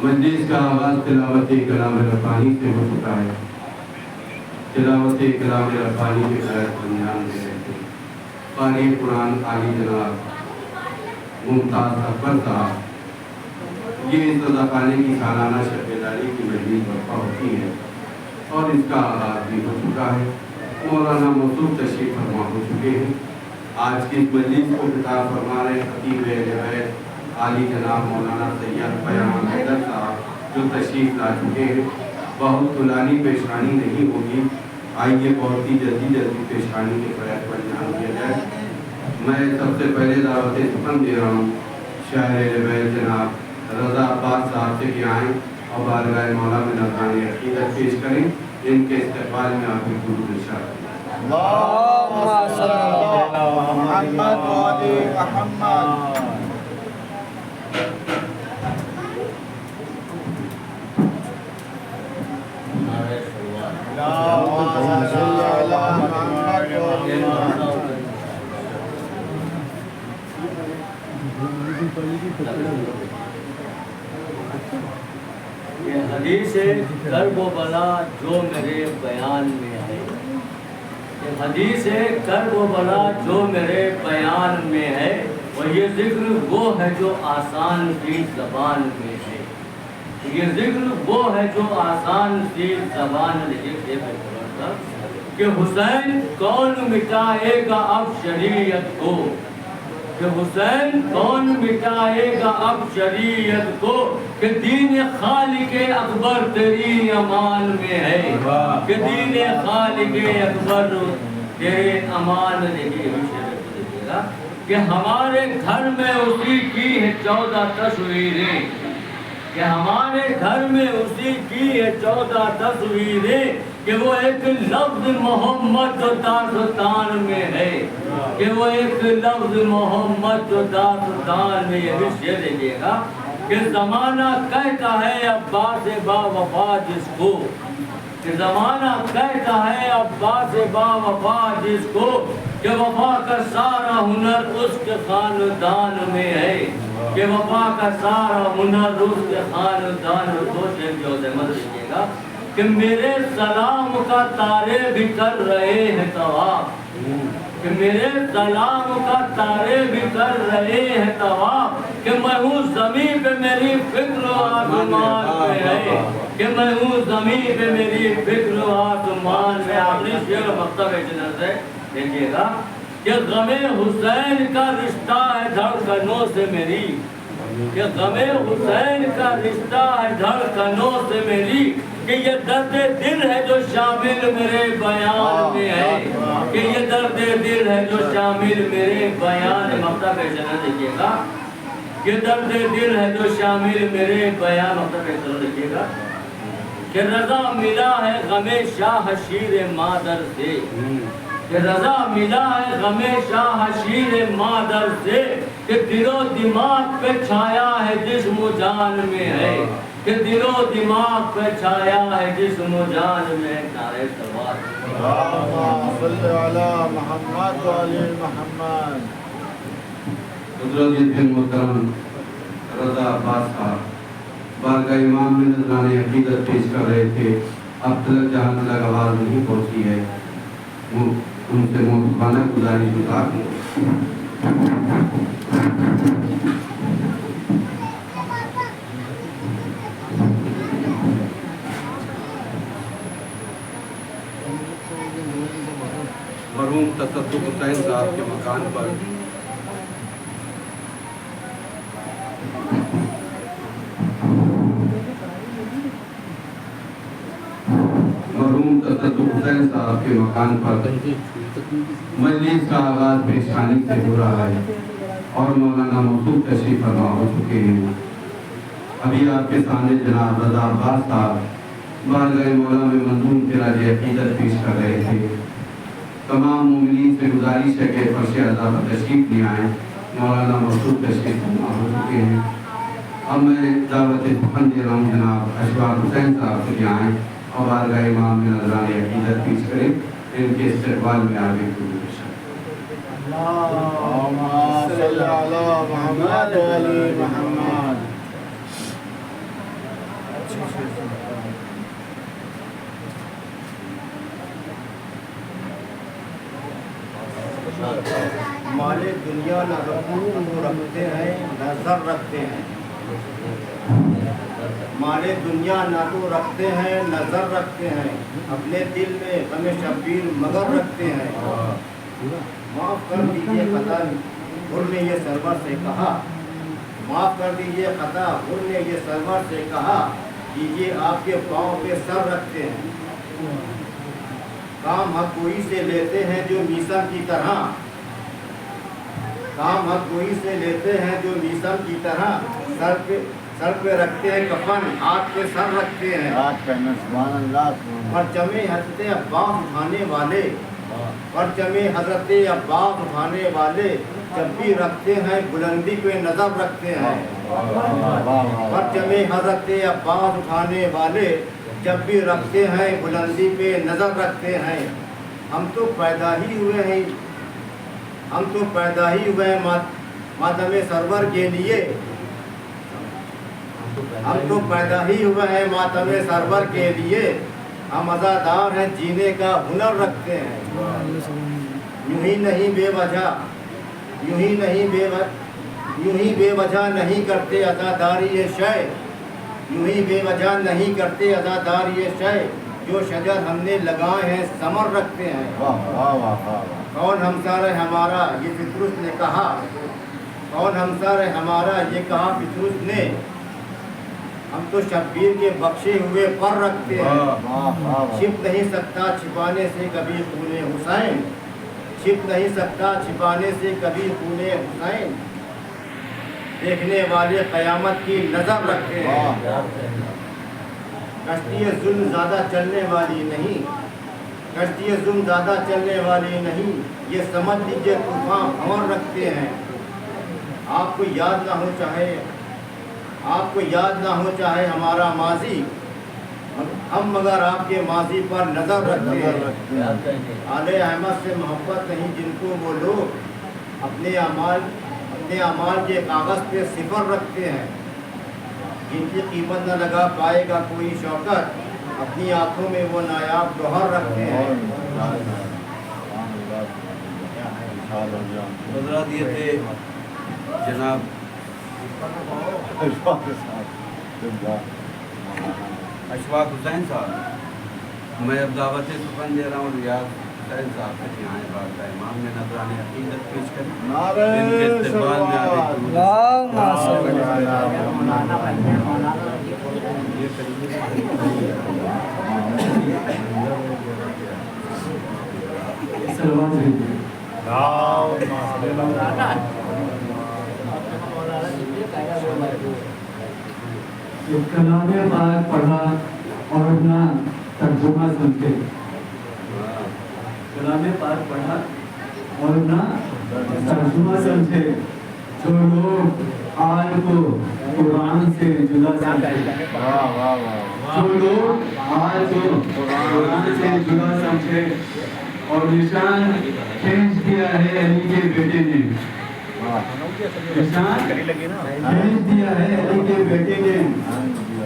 مجلس کا آغاز تلاوت کلام ربانی سے ہو چکا ہے۔ تلاوت کلام ربانی کے خیر بنیان میں رہتے قاری قرآن عالی جناب ممتاز اکبر صاحب یہ سزا خانے کی سالانہ شبیداری کی مجلس برپا ہوتی ہے اور اس کا آغاز بھی ہو چکا ہے۔ مولانا موصوف تشریف فرما ہو چکے ہیں۔ آج کی اس مجلس کو خطاب فرما رہے خطیب اہل بیت عالی جناب مولانا سید پیام حیدر صاحب جو تشریف لا چکے ہیں۔ بہت طولانی پیشانی نہیں ہوگی، آئیے بہت ہی جلدی پیشانی کے فیض پر دھیان دیا جائے۔ میں سب سے پہلے دعوت سخن دے رہا ہوں شاعر اہل بیت جناب رضا عباس صاحب سے کہ آئیں اور بارگاہ مولا میں نذرانِ عقیدت پیش کریں۔ ان کے استقبال میں آپ کی درود ارشاد اللہم صلی علی محمد و آل محمد۔ یہ حدیث کرب و بلا جو میرے بیان میں ہے، یہ حدیث کرب و بلا جو میرے بیان میں ہے، اور یہ ذکر وہ ہے جو آسان سی زبان میں ہے، یہ ذکر وہ ہے جو آسان سی زبان میں ہے کہ حسین کون مٹائے گا اب شریعت کو، کہ حسین کون مٹائے گا اب شریعت کو، کہ دین خالق اکبر تیری امان میں ہے، کہ دین خالق اکبر تیرے امان میں ہے، کہ ہمارے گھر میں اسی کی ہے 14 تصویریں، کہ ہمارے گھر میں اسی کی ہے 14 تصویریں، کہ وہ ایک لفظ محمد جو داستان میں ہے، کہ وہ ایک لفظ محمد جو داستان میں، یہ بھی شعر دیجیے گا کہ زمانہ کہتا ہے عباس با وفا جس کو، کہ زمانہ کہتا ہے عباس با وفا جس کو، کہ وفا کا سارا ہنر اس کے خاندان میں ہے، کہ وفا کا سارا ہنر اس کے خاندان میں۔ دو شعر کی اور احمد دیجیے گا کہ میرے سلام کا تارے بھی کر رہے ہیں طواف، کہ میرے سلام کا تارے بھی کر رہے ہیں طواف، کہ میں ہوں زمین پہ میری فکر و آسمان پہ ہے، کہ میں ہوں زمین پہ میری فکر و آسمان میں۔ آخری شعر مکتب جنت سے دیکھیے گا کہ غم حسین کا رشتہ ہے دھڑکنوں سے میری، کہ غم حسین کا رشتہ ہے دھڑکنوں سے میری، کہ یہ درد دل ہے جو شامل میرے بیان میں ہے، کہ یہ درد دل ہے جو شامل میرے بیان۔ مکتب جنت دیکھیے گا، یہ درد دل ہے جو شامل میرے بیان۔ مکتب جنت دیکھیے گا کہ رضا ملا ہے غم شاہ شیر مادر سے، کہ رضا ملا ہے غم شاہ شیر مادر سے، کہ دل و دماغ پہ چھایا ہے جسم و جان میں ہے، کہ دل و دماغ پہ چھایا ہے جسم و جان میں۔ نعرہ تکبیر۔ اللهم صل على محمد وعلى محمد۔ حضرت دل محترم رضا عباس صاحب بارگاہ امام میں نذرانِ عقیدت پیش کر رہے تھے۔ اب تلک جہاں تلک آواز نہیں پہنچی ہے، ان سے محبانہ گزارش گزار ہوں۔ مرحوم تصدق حسین صاحب کے مکان پر مرحوم تصدق حسین صاحب کے مکان پر مجلس کا آغاز پیشانی سے ہو رہا ہے اور مولانا موصوف تشریف فرما ہو چکے ہیں۔ ابھی آپ کے سامنے جناب رضا عباس صاحب بارگاہ مولا میں منظوم خراج عقیدت پیش کر رہے تھے۔ تمام مومنین سے گزارش ہے کہ فرش اعلیٰ پر تشریف لے آئیں۔ مولانا موصوف تشریف فرما ہو چکے ہیں۔ اب میں دعوت سخن دے رہا ہوں جناب اشفاق حسین صاحب سے آئیں اور بارگاہ امام میں نذرانِ عقیدت پیش کریں۔ ان کے استقبال میں آگے گزارش۔ اللهم صل على محمد وعلى محمد۔ مال دنیا نہ رکھتے ہیں نظر رکھتے ہیں، مال دنیا نہ تو رکھتے ہیں نظر رکھتے ہیں، اپنے دل میں غم شبیر مگر رکھتے ہیں۔ معاف کر دیجئے خطا حر نے یہ سرور سے کہا، معاف کر دیجئے خطا حر نے یہ سرور سے کہا، کیجئے آپ کے پاؤں پہ سر رکھتے ہیں۔ کام حق کوئی سے لیتے ہیں جو میثم کی طرح، کام حق کوئی سے لیتے ہیں جو میثم کی طرح، سر پہ رکھتے ہیں کفن ہاتھ پہ سر رکھتے ہیں۔ سبحان اللہ۔ پرچم حضرت عباس اٹھانے والے، پرچم حضرت عباس اٹھانے والے جب بھی رکھتے ہیں بلندی پہ نظر رکھتے ہیں۔ پرچم حضرت عباس اٹھانے والے جب بھی رکھتے ہیں بلندی پہ نظر رکھتے ہیں۔ ہم تو پیدا ہی ہوئے ہیں، ہم تو پیدا ہی ہوئے ہیں ماتم سرور کے لیے، ہم تو پیدا ہی ہوئے ہیں ماتم سرور کے لیے، ہم عزادار ہیں جینے کا ہنر رکھتے ہیں۔ یوں ہی نہیں بے وجہ، یوں ہی بے وجہ نہیں کرتے عزاداری یہ شے، یوں ہی بے وجہ نہیں کرتے عزاداری یہ شے، جو شجر ہم نے لگائے ہیں ثمر رکھتے ہیں۔ کون ہمسر ہے ہمارا یہ فطرت نے کہا، کون ہمسر ہے ہمارا یہ کہا فطرت نے، ہم تو شبیر کے بخشے ہوئے پر رکھتے ہیں۔ چھپ نہیں سکتا چھپانے سے کبھی خون حسین، چھپ نہیں سکتا چھپانے سے کبھی خون حسین، دیکھنے والے قیامت کی نظر رکھتے ہیں۔ کشتی ظلم زیادہ چلنے والی نہیں، کشتی ظلم زیادہ چلنے والی نہیں، یہ سمجھ لیجیے طوفان بھنور رکھتے ہیں۔ آپ کو یاد نہ ہو چاہے، آپ کو یاد نہ ہو چاہے ہمارا ماضی، ہم مگر آپ کے ماضی پر نظر رکھتے ہیں۔ آل احمد سے محبت نہیں جن کو وہ لوگ اپنے اعمال کے کاغذ پہ صفر رکھتے ہیں، جن کی قیمت نہ لگا پائے گا کوئی شوکت، اپنی آنکھوں میں وہ نایاب گوہر رکھتے ہیں۔ حضرات یہ تھے جناب اشفاق حسین صاحب۔ میں اب دعوت سخن دے رہا ہوں ریاض حسین صاحب سے آئیں بارگاہ امام میں نذرانِ عقیدت پیش کریں۔ ان کے استقبال میں آگے کلام پاک پڑھا اور اپنا ترجمہ سمجھے. کلام پاک پڑھا اور اپنا ترجمہ سمجھے. جو لوگ آیت کو قرآن سے جدا سمجھے, جو لوگ آیت کو قرآن سے جدا سمجھے اور نشان کھینچ دیا ہے علی کے بیٹے نے, نشان کھینچ دیا ہے علی کے بیٹے نے,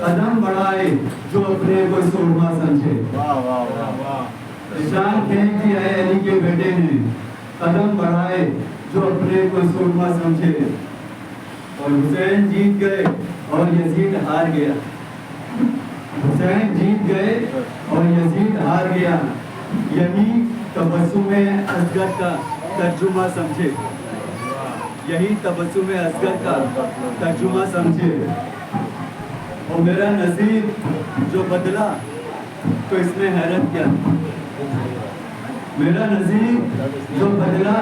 قدم بڑھائے جو اپنے کو سورما سمجھے. نشان کھینچ دیا ہے علی کے بیٹے نے, قدم بڑھائے جو اپنے کو سورما سمجھے. اور حسین جیت گئے اور یزید ہار گیا. حسین جیت گئے اور یزید ہار گیا. یہی تبسم اصغر کا ترجمہ سمجھے, یہی تبسم اصغر کا ترجمہ سمجھے. اور میرا نصیب جو بدلا تو اس میں حیرت کیا, میرا نصیب جو بدلا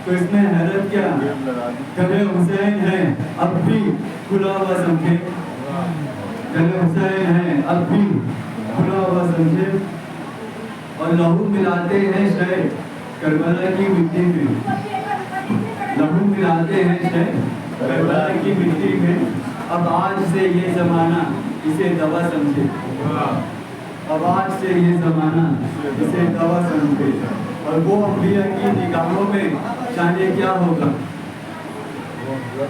تو اس میں حیرت کیا. گلے حسین ہے اب بھی کھلا ہوا سمجھے, گلے حسین ہے اب بھی کھلا ہوا سمجھے. اور لہو ملاتے ہیں شے کربلا کی مٹی میں, لہو ملاتے ہیں شے کربلا کی مٹی میں. اب آج سے یہ زمانہ اسے دوا سمجھے, اب آج سے یہ زمانہ اسے دوا سمجھے. اور وہ انبیاء کی نگاہوں میں جانے کیا ہوگا,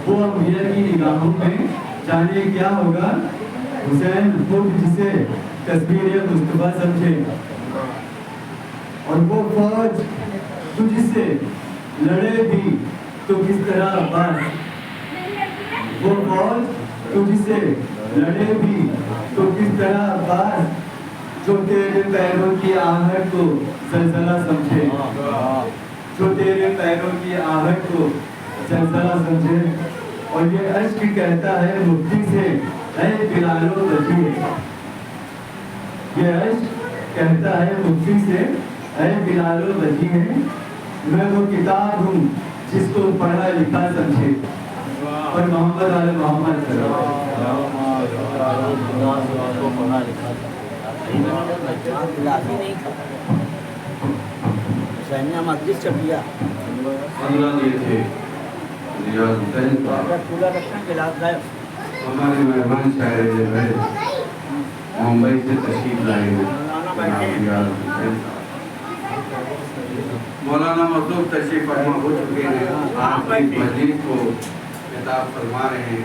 وہ انبیاء کی نگاہوں میں جانے کیا ہوگا. حسین خود جسے تصویر مصطفیٰ سمجھے. اور وہ فوج تجھ سے لڑے بھی تو کس طرح عباس, وہ فوج تجھ سے لڑے بھی تو کس طرح عباس, جو تیرے پیروں کی آہٹ کو زلزلہ سمجھے, جو تیرے پیروں کی آہٹ کو زلزلہ سمجھے. اور یہ عشق کہتا ہے مفتی سے اے بلال و بجی, یہ عشق کہتا ہے مفتی سے اے بلال و بجی ہے. میں وہ کتاب ہوں جس کو پڑھا لکھا سمجھے. اور محمد علی محمد صلی اللہ مسجد چھپیا اللہ دیے تھے ریاض حسین ہمارے مہمان شاعر جو ہے ممبئی سے تشریف لائے ہیں جناب ریاض حسین. مولانا مطلوب تشریف فرما ہو چکے ہیں, آپ کی مجلس کو خطاب فرما رہے ہیں.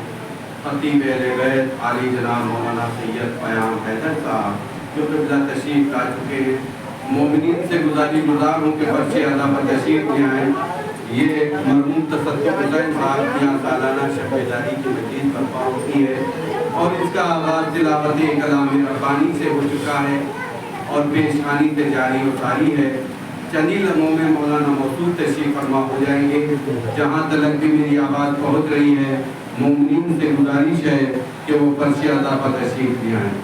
خطیب اہل بیت عالی جناب مولانا سید پیام حیدر صاحب جو قبلہ تشریف لا چکے ہیں. مومنین سے گزار ہوں کہ پرچے ادا پر تشریف لے آئیں. یہ مرحوم تصدق حسین صاحب یہاں سالانہ شب بیداری کی مجلس برپا ہوتی ہے اور اس کا آغاز تلاوت کلام ربانی سے ہو چکا ہے اور پیشخانی سے جاری و ساری ہے. چند ہی لمحوں میں مولانا موصول تشریف فرما ہو جائیں گے. جہاں تلک بھی میری آواز پہنچ رہی ہے مومنین سے گزارش ہے کہ وہ پرچے ادا پر تشریف لے آئیں.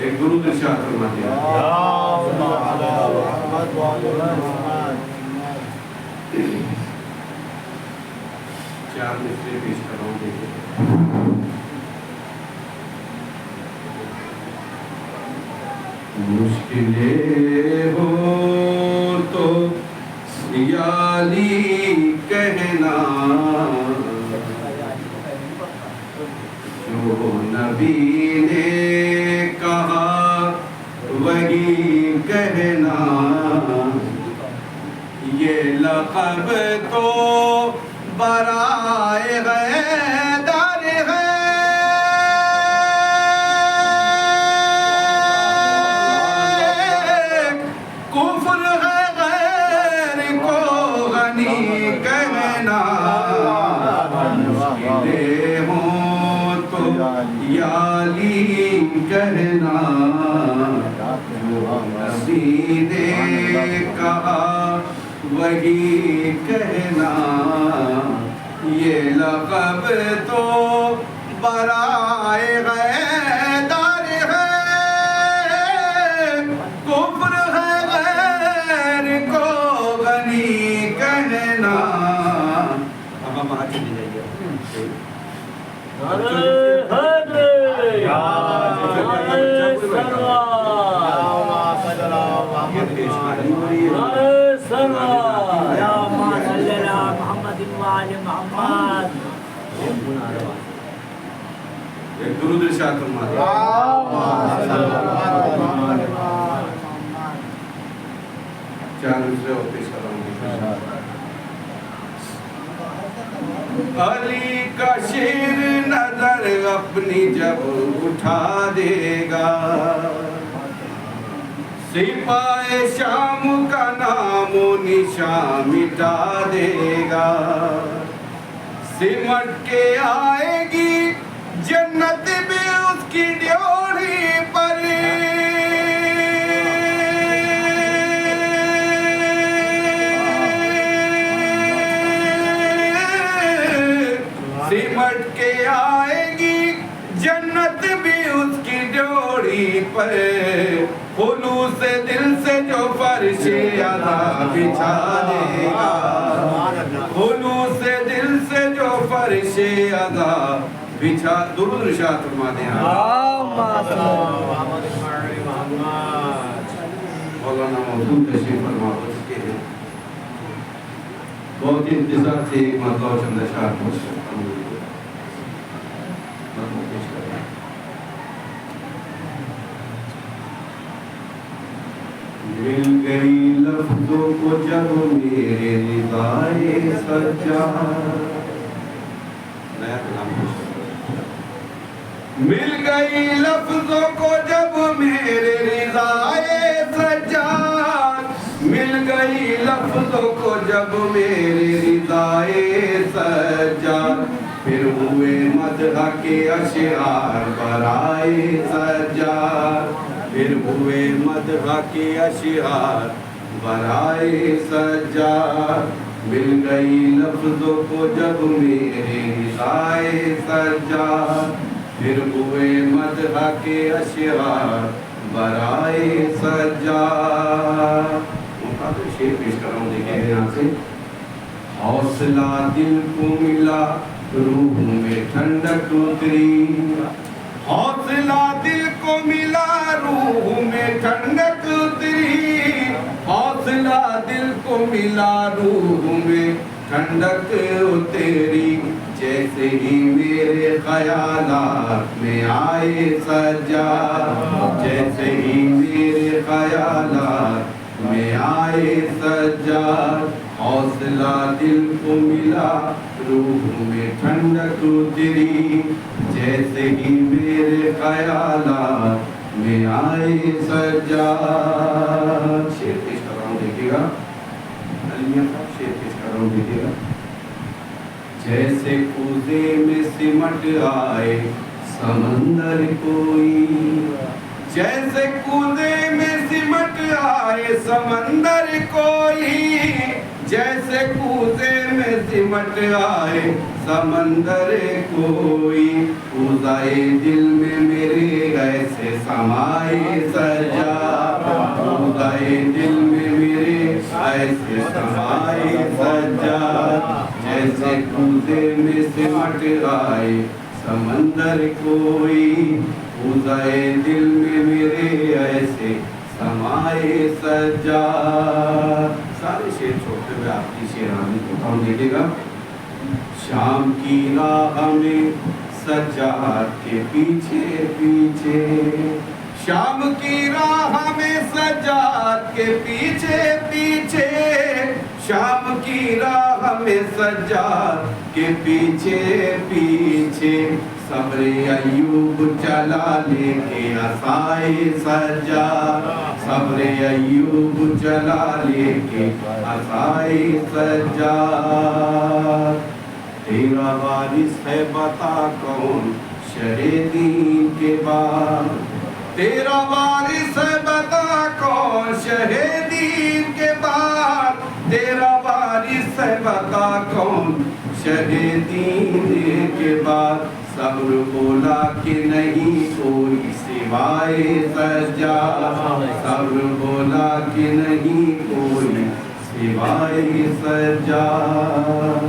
ایک درود ارشاد فرماتے ہیں. چار مصرے پیش کر رہا ہوں دیکھیں. مشکلیں ہو تو سیالی کہنا, جو نبی نے کہا وہی کہنا. یہ لقب تو برائے غیدر ہے, کفر ہے غیر کو غنی کہنا. مشکلیں ہوں تو یالی کہنا, جو نبی نے کہا وہی کہنا. یہ لقب تو برائے غیدر ہے, کفر ہے غیر کو غنی کہنا. اب ہم آگے چلے جائیے. ایک درود ارشاد فرما دیں. چار دوسرے اور پیش کر رہا ہوں. علی کا شیر نظر اپنی جب اٹھا دے گا، سپاہ شام کا نام و نشان مٹا دے گا، سمٹ کے آئے گی جنت بھی اس کی ڈیوڑی پر، سمٹ کے آئے گی جنت بھی اس کی ڈیوڑی پر، خلوص دل سے جو فرش عطا بچھا دے گا، خلوص دل سے جو فرش عطا بچھا. درود ارشاد فرما دیں. مولانا موجود تشریف فرما ہو چکے ہیں. بہت انتظار سے ایک مرتبہ چند اشعار پوچھ کرتا ہوں. مل گئی لفظوں کو جب میرے رضائے سجاد، نیا کلام پوچھ. مل گئی لفظوں کو جب میرے رضائے سجاد، مل گئی لفظوں کو جب میرے رضائے سجاد، پھر ہوئے مدح کے اشعار برائے سجاد، پھر ہوئے مدح کے اشعار برائے سجاد، مل گئی لفظوں کو جب میرے رضائے سجاد، پھر ہوئے مدح کے اشعار برائے سجاد. مقابل شعر پیش کر رہا ہوں، دیکھیں یہاں سے. حوصلہ دل کو ملا روح میں ٹھنڈک اتری، حوصلہ دل کو ملا روح میں ٹھنڈک اتری، حوصلہ دل کو ملا روح میں ٹھنڈک اتری، جیسے ہی میرے خیالات میں آئے سجاد، جیسے ہی میرے خیالات میں آئے سجاد، حوصلہ دل کو ملا روح میں ٹھنڈک اتری، جیسے ہی میرے خیالات میں آئے سجاد. شعر پیش کر رہا ہوں، دیکھیے گا. علیہ صاحب شعر پیش کر رہا ہوں، دیکھیے گا. جیسے کوزے میں سمٹ آئے سمندر کوئی، جیسے کوزے میں سمٹ آئے سمندر کوئی، جیسے کوزے میں سمٹ آئے سمندر کوئی، کوزائے دل میں میرے ایسے سمائے سجاد، کوزائے دل میں میرے ایسے سمائے سجاد، جیسے کوزے میں سمٹ آئے سمندر کوئی، کوزائے دل میں میرے ایسے سمائے سجاد. سارے شعر چھوڑتے ہوئے آپ کی شعرانی کو ہم دیکھے گا. شام کی راہ میں سجاد کے پیچھے پیچھے، شام کی راہ میں سجاد کے پیچھے پیچھے، شام کی راہ میں سجاد کے پیچھے پیچھے، صبر ایوب چلا لے کے عصائے سجاد، صبر ایوب چلا لے کے عصائے سجاد. تیرا وارث ہے بتا کون شہ دین کے بعد، تیرا وارث ہے بتا کون شہ دین کے بعد، تیرا وارث ہے بتا کون شہ دین کے بعد، صبر بولا کہ نہیں کوئی سوائے سجاد، صبر بولا کہ نہیں کوئی سوائے سجاد.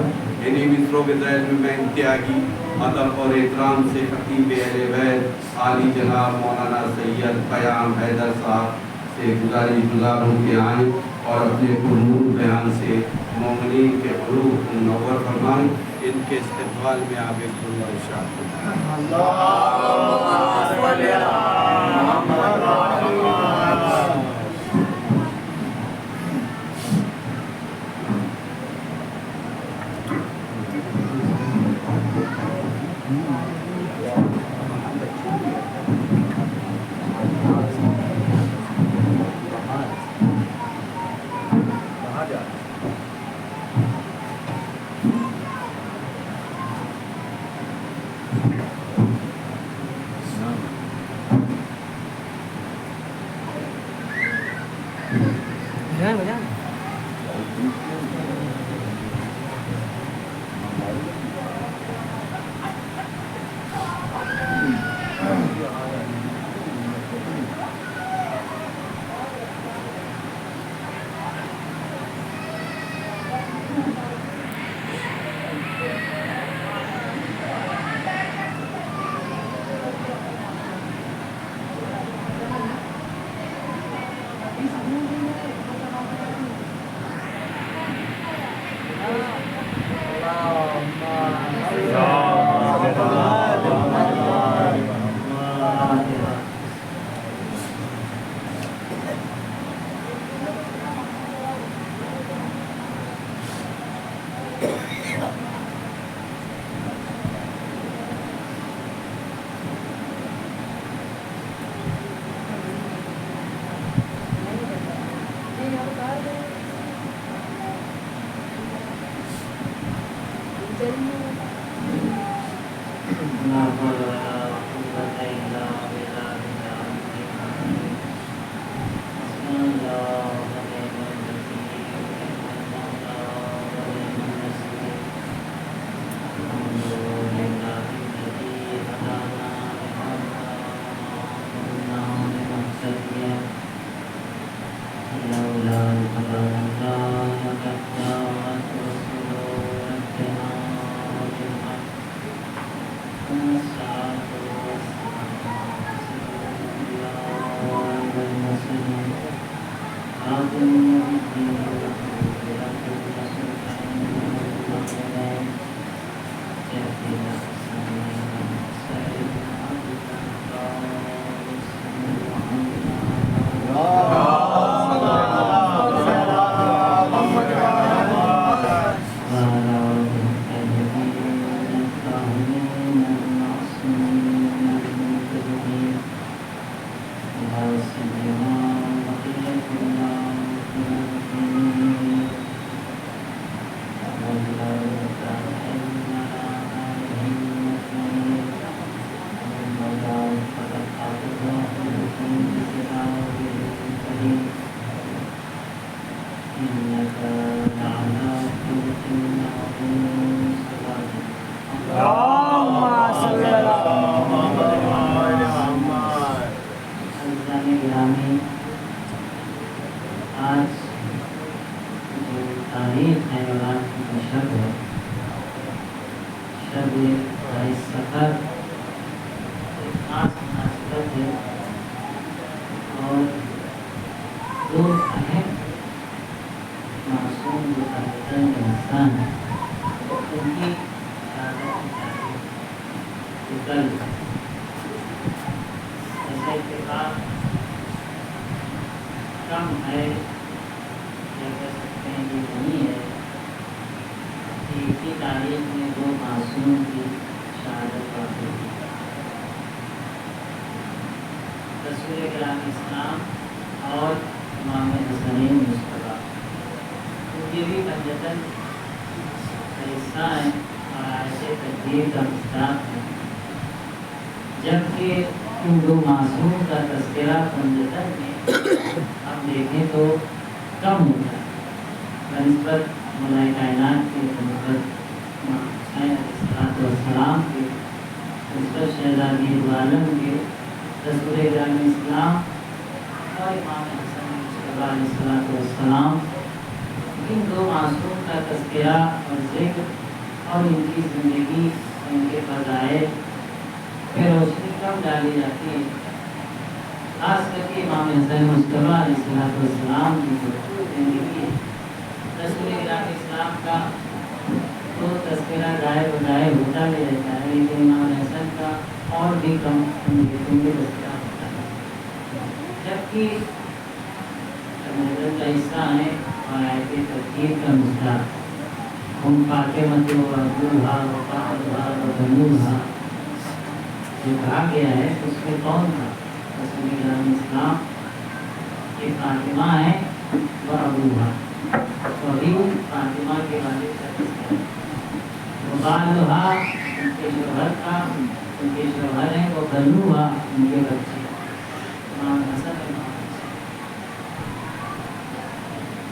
انہی مصروں کے ذیل میں میں انتہائی ادب اور احترام سے خطیب اہل بیت عالی جناب مولانا سید قیام حیدر صاحب سے گزاروں کے آئیں اور اپنے پرنور بیان سے مومنین کے قلوب کو منور فرمائیں. ان کے استقبال میں آپ ایک درود ارشاد فرمائیں.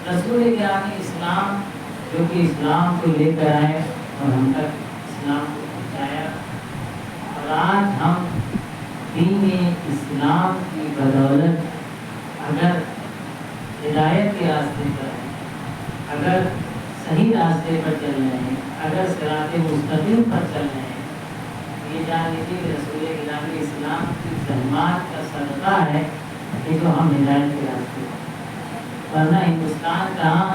رسول گرامی اسلام جو کہ اسلام کو لے کر آئے اور ہم تک اسلام کو پہنچایا، اور آج ہم دین اسلام کی بدولت اگر ہدایت کے راستے پر ہیں، اگر صحیح راستے پر چل رہے ہیں، اگر صراط مستقیم پر چل رہے ہیں، یہ جان لیجیے کہ رسول گرامی اسلام کی زحمات کا صدقہ ہے کہ جو ہم ہدایت کے راستے پر، ورنہ ہندوستان کہاں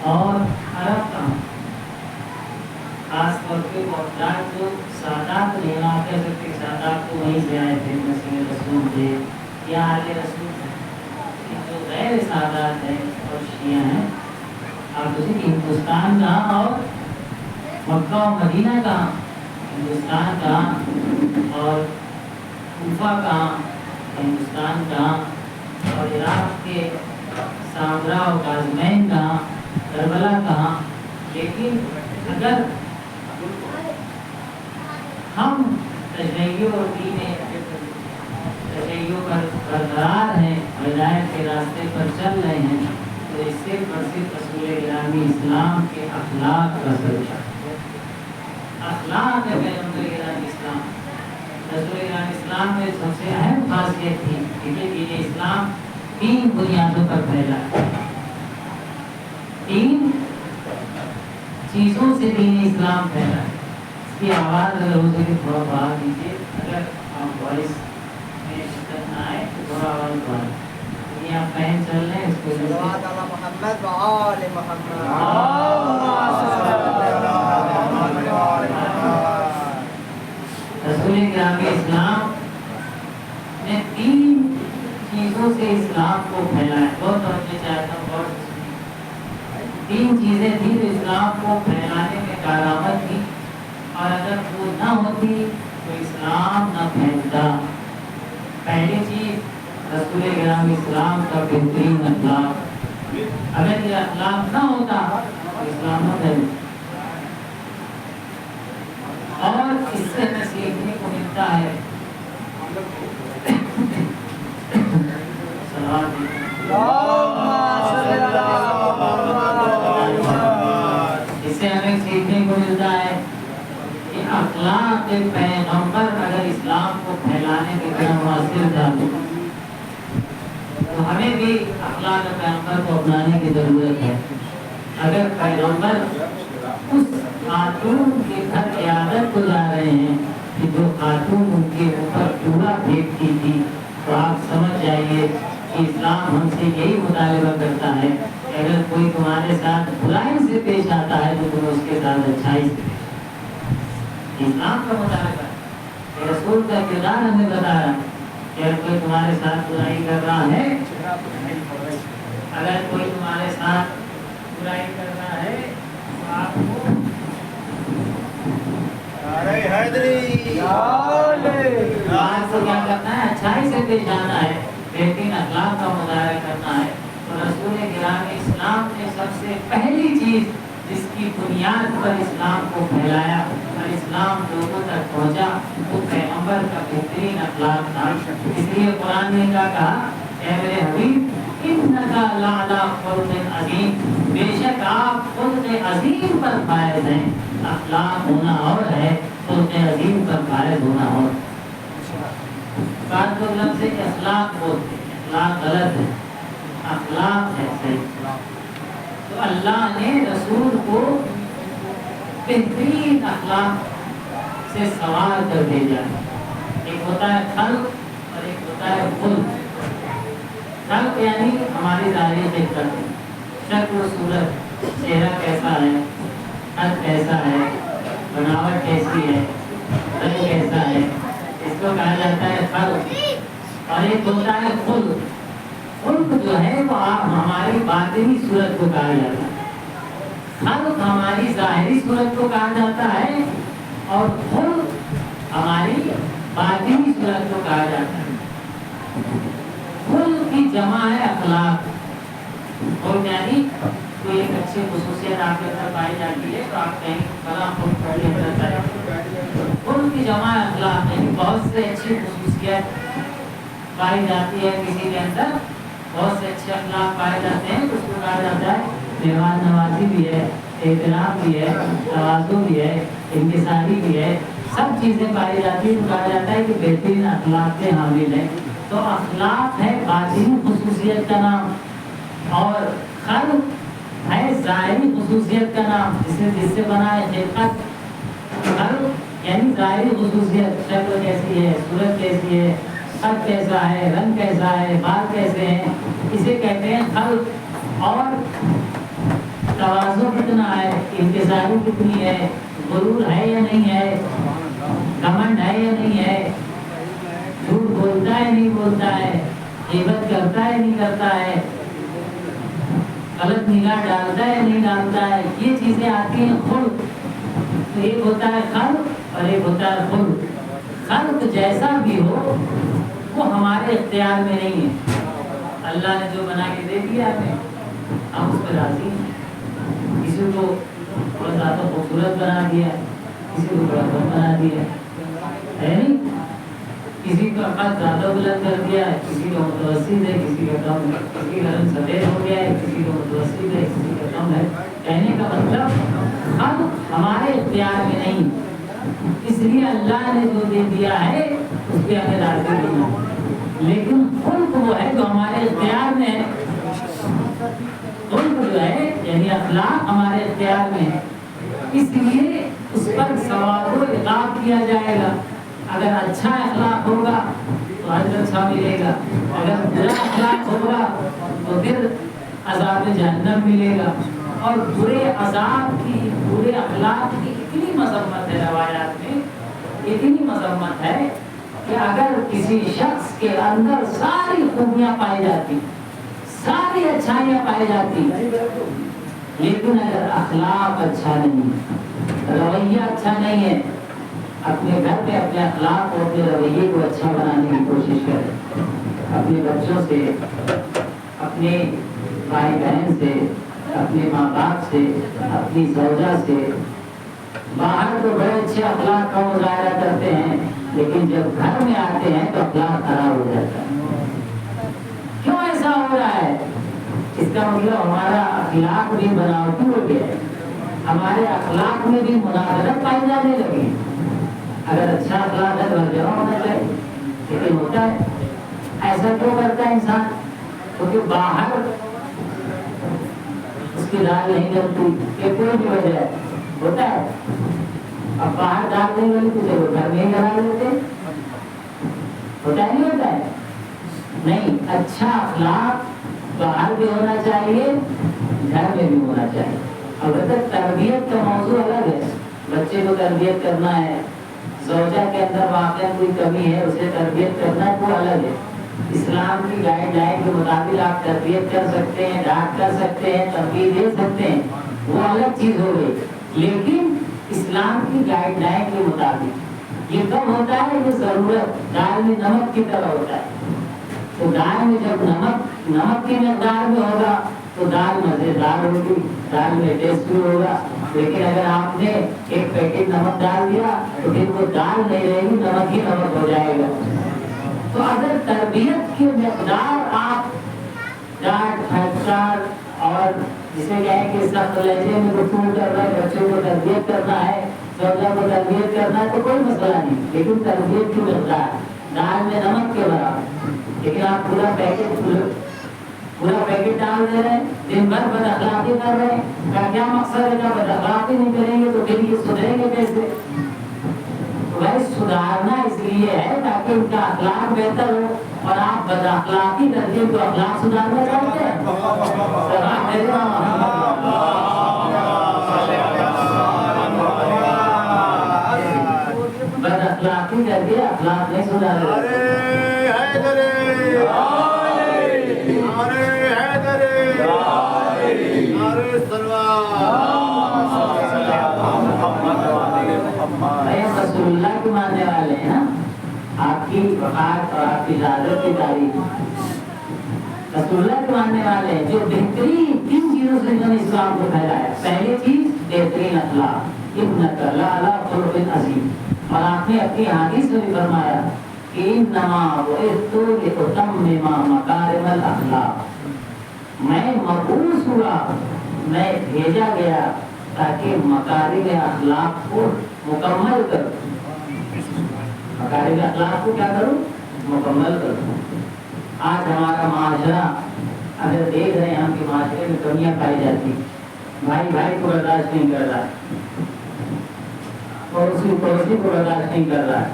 اور عرب کہاں، خاص طور پہ محتاج جو سادات نہیں آپ کہہ سکتے سادات تو وہیں سے آئے تھے، مسیح رسول تھے یا آل رسول تھے، جو غیر سادات ہیں اور شیعہ ہیں، آپ اسے کہ ہندوستان کہاں اور مکہ و مدینہ کہاں، ہندوستان کہاں اور کوفہ کہاں، ہندوستان کہاں اور عراق کے سامرا و کاظمین کہاں، کربلا کہاں. لیکن اگر ہم تشیع اور دین تشیع پر برقرار ہیں، ہدایت کے راستے پر چل رہے ہیں، تو اس سے صرف رسول گرامی اسلام کے اخلاق کا سلسلہ، اخلاق ہے پیغمبر گرامی اسلام. رسول گرامی اسلام میں سب سے اہم خاصیت تھی کہ یہ دین اسلام 3 بنیادوں پر پھیلا ہے. 3 چیزوں سے دین اسلام پھیلا ہے. اس کی آواز اگر ہو سکے تھوڑا بڑھا دیجیے، اگر آپ وائس میں شکست نہ آئے تو تھوڑا آواز بڑھا. یہاں فین چل رہے ہیں، اس کو محمد و آل محمد. رسول گرامی اسلام نے 3 چیزوں سے اسلام کو پھیلایا. بہت توجہ چاہتا ہوں اور 3 چیزیں تھیں جو اسلام کو پھیلانے میں کارآمد تھی، اور اگر وہ نہ ہوتی تو اسلام نہ پھیلتا. پہلی چیز رسول گرامی اسلام کا بہترین اخلاق. اگر یہ اخلاق نہ ہوتا تو اسلام نہ پھیلتا. اور اس سے ہمیں سیکھنے کو ملتا ہے اس سے ہمیں سیکھنے کو ملتا ہے کہ اخلاق پیغمبر اگر اسلام کو پھیلانے کے لیے مؤثر تھا تو ہمیں بھی اخلاق پیغمبر کو اپنانے کی ضرورت ہے. اگر پیغمبر اس خاتون کے گھر عیادت کو جا رہے ہیں کہ جو خاتون ان کے اوپر چولہا پھینکتی تھی، تو آپ سمجھ جائیے کہ اسلام ہم سے یہی مطالبہ کرتا ہے کہ اگر کوئی تمہارے ساتھ برائی سے پیش آتا ہے تو تم اس کے ساتھ اچھائی سے پیش آؤ. اسلام کا مطالبہ ہے. رسول کا کردار ہمیں بتا رہا ہے کہ اگر کوئی تمہارے ساتھ برائی کر رہا ہے، اگر کوئی تمہارے ساتھ برائی کر رہا ہے تو آپ کو بات کو کیا کرنا ہے؟ اچھائی سے پیش آنا ہے، بہترین اخلاق کا مظاہرہ کرنا ہے. تو رسول گرامی اسلام نے سب سے پہلی چیز جس کی بنیاد پر اسلام کو پھیلایا اور اسلام لوگوں تک پہنچا وہ پیغمبر کا بہترین اخلاق تھا. اس لیے قرآن نے کیا کہا؟ اے میرے حبیب انکا لعلی خلق عظیم، بے شک آپ خلق عظیم پر فائز ہیں. اخلاق ہونا اور ہے، خلق عظیم پر فائز ہونا اور. بعض لوگ لفظ اخلاق بولتے ہیں، اخلاق غلط ہے، اخلاق ہے صحیح. تو اللہ نے رسول کو بہترین اخلاق سے سوار کر بھیجا. ایک ہوتا ہے خلق اور ایک ہوتا ہے خلق. خلق یعنی ہماری ظاہری فطرت، شکل و صورت، چہرہ کیسا ہے، قد کیسا ہے، بناوٹ کیسی ہے، رنگ کیسا ہے، اس کو کہا جاتا ہے خلق. اور ایک ہوتا ہے خلق. خلق جو ہے وہ ہماری باطنی صورت کو کہا جاتا ہے. خلق ہماری ظاہری صورت کو کہا جاتا ہے اور خلق ہماری باطنی صورت کو کہا جاتا ہے. خلق کی جمع ہے اخلاق. اور یعنی کوئی ایک اچھی خصوصیت آپ کے اندر پائی جاتی ہے تو آپ کہیں بڑا خلق کے اندر پائے. خلق کی جمع ہے اخلاق. یعنی بہت سے اچھی خصوصیت پائی جاتی ہے کسی کے اندر बहुत से अच्छे अखलाक पाए जाते हैं, तो उसको कहा जाता है मेहमान नवाजी भी है, एहतराम भी है, तवाज़ु भी है, इंकिसारी भी है, सब चीज़ें पाई जाती हैं। तो कहा जाता है कि बेहतरीन अखलाक के हामिल है। तो अखलाक है बातिनी खुसूसियत का नाम, और खल्क है ज़ाहिरी खुसूसियत का नाम, जिससे बना है खिलकत। खल्क यानी ज़ाहिरी खुसूसियत, शक्ल कैसी है, सूरत कैसी है, कद कैसा है, रंग कैसा है, बाल कैसे हैं, इसे कहते हैं खल्क। और तवाज़ु कितना है, इंकिसारी कितनी है, गुरूर है या नहीं है, घमंड है या नहीं है, झूठ बोलता है नहीं बोलता है, गीबत करता है नहीं करता है, गलत निगाह डालता है नहीं डालता है, ये चीजें आती हैं खुल्क। तो एक होता है खल्क और एक होता है खुल्क। खल्क जैसा भी हो वो हमारे इख्तियार में नहीं है, अल्लाह ने जो बना के दे दिया हमें, हम उस पर राजी हैं। किसी को थोड़ा ज़्यादा खूबसूरत बना दिया, किसी को थोड़ा कम बना दिया, है नहीं? किसी का कद ज़्यादा बुलंद कर दिया है, किसी का मुतवस्सित है, किसी का कम है, किसी का रंग सफ़ेद हो गया है, किसी का मुतवस्सित है, किसी का कम है। कहने का मतलब हम हमारे इख्तियार में नहीं, इसलिए अल्लाह ने जो दे दिया है उस पर हमें राज़ी नहीं है। लेकिन खुल्क वो है जो हमारे इख्तियार में है। खुल्क जो है यानी अखलाक हमारे इख्तियार में है, इसलिए उस पर सवाब व इक़ाब किया जाएगा। अगर अच्छा अखलाक होगा तो अजर अच्छा मिलेगा, अगर बुरा अखलाक होगा तो फिर अज़ाब जहन्नम मिलेगा। और बुरे अज़ाब की, बुरे अखलाक की इतनी मज़म्मत है रवायात में, इतनी मज़म्मत है कि अगर किसी शख्स के अंदर सारी खूबियाँ पाई जाती, सारी अच्छाइयाँ पाई जाती, लेकिन अगर अखलाक अच्छा नहीं, रवैया अच्छा नहीं है, अपने घर में अपने अखलाक और अपने रवैये को अच्छा बनाने की कोशिश करें। अपने बच्चों से, अपने भाई बहन से, अपने माँ बाप से, अपनी ज़ौजा से। बाहर तो बड़े अच्छे अखलाक का मुजाहरा करते हैं, लेकिन जब घर में आते हैं तो अखलाक खराब हो जाता है। क्यों ऐसा हो रहा है? इसका मतलब हमारा अखलाक भी बनावटी हो गया है, हमारे अखलाक में भी मुनाफरत पाई जाने लगी। अगर अच्छा अखलाक है तो हर जगह होना चाहिए, लेकिन होता है ऐसा क्यों करता है इंसान? क्योंकि बाहर उसकी दाल नहीं लगती, ये कोई भी वजह है, होता है। अब बाहर दाल नहीं लगती तो वो घर में ही बना लेते, होता नहीं होता है? नहीं, अच्छा अखलाक बाहर भी होना चाहिए, घर में भी होना चाहिए। अलबत्ता तरबियत का मौजू अलग है, बच्चे को तरबियत करना है, ज़ौजा के अंदर वाक़ई कोई कमी है उसे तरबियत करना है, वो अलग है। इस्लाम की गाइडलाइन के मुताबिक आप तरबियत कर सकते हैं, डांट कर सकते हैं, तरबियत दे सकते हैं, वो अलग चीज़ हो गई। लेकिन इस्लाम की गाइडलाइन के मुताबिक ये कब होता है? ये ज़रूरत दाल में नमक की तरह होता है। तो दाल में जब नमक की मकदार में होगा तो दाल मज़ेदार होगी, दाल में टेस्ट भी होगा। लेकिन अगर आपने एक पैकेट नमक डाल दिया तो फिर वो दाल नहीं रहेगी, नमक ही नमक हो जाएगा। तो अगर तरबियत की मकदार आप डांट फटकार और जिसे कहें कि सख्त लहजे में गुफ्तगू कर रहे हैं, बच्चों को तरबियत करना है, ज़ौजा को तरबियत करना है, तो कोई मसला नहीं। लेकिन तरबियत की मकदार दाल में नमक के बराबर। लेकिन आप पूरा पैकेट डाल दे रहे हैं, दिन भर बदअखलाकी कर रहे हैं, का क्या मकसद है? जब बदअखलाकी नहीं करेंगे तो फिर ये सुधरेंगे कैसे? भाई सुधारना इसलिए है ताकि उनका अखलाक बेहतर हो, और आप बदअखलाकी करके तो अखलाक सुधारना चाहते हैं। बदअखलाकी करके अखलाक नहीं सुधारे। रसूलुल्लाह के मानने वाले हैं ना, आपकी वफ़ात और आपकी इजाज़त की तारीफ रसूलुल्लाह के मानने वाले हैं, जो बेहतरीन 3 चीज़ों से इन्होंने इस्लाम को फैलाया। पहली चीज़ बेहतरीन अखलाक, इन्नका लअला खुलुक़िन अज़ीम। और आपने अपनी हदीस में भी फरमाया کہ انما بعثت لاتمم مکارم الاخلاق، میں مبعوث ہوا، میں بھیجا گیا تاکہ مکارم اخلاق کو مکمل کروں، مکارم اخلاق کو کیا کروں؟ مکمل کروں۔ آج ہمارا معاشرہ اگر دیکھ رہے ہیں ہم کہ معاشرے میں کمیاں پائی جاتی، بھائی بھائی کو برداشت نہیں کر رہا ہے، پڑوسی پڑوسی کو برداشت نہیں کر رہا ہے،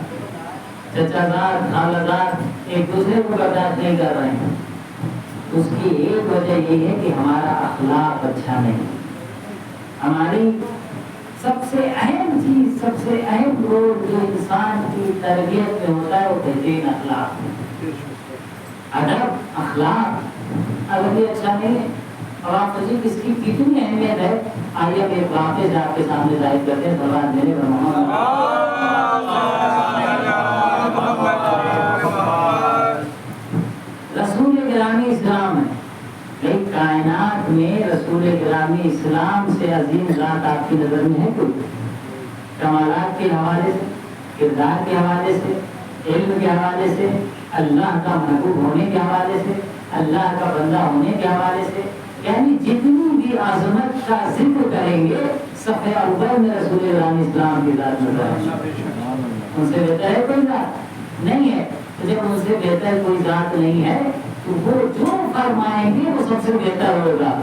چچا دار خالہ دار ایک دوسرے کو برداشت نہیں کر رہے ہیں، اس کی ایک وجہ یہ ہے کہ ہمارا اخلاق اچھا نہیں۔ ہماری سب سے اہم چیز، سب سے اہم رول جو انسان کی تربیت میں ہوتا ہے وہ بہترین اخلاق، ادب، اخلاق۔ اگر یہ اچھا نہیں ہے اور آپ مجھے اس کی کتنی اہمیت ہے، آئیے اب ایک واقعے سے آپ کے سامنے ظاہر کرتے ہیں۔ سوال میرے رسول گرامی اسلام ہے، بھائی کائنات میں رسول گرامی اسلام سے عظیم ذات آپ کی نظر میں ہے کوئی؟ کمالات کے حوالے سے، کردار کے حوالے سے، علم کے حوالے سے، اللہ کا محبوب ہونے کے حوالے سے، اللہ کا بندہ ہونے کے حوالے سے، یعنی جتنی بھی عظمت کا ذکر کریں گے صفحہ اول میں رسول گرامی اسلام کی ذات نظر آئے۔ ان سے بہتر ہے کوئی ذات نہیں ہے، تو جب ان سے بہتر کوئی ذات نہیں ہے تو وہ جو فرمائیں گے وہ سب سے بہتر ہوگا،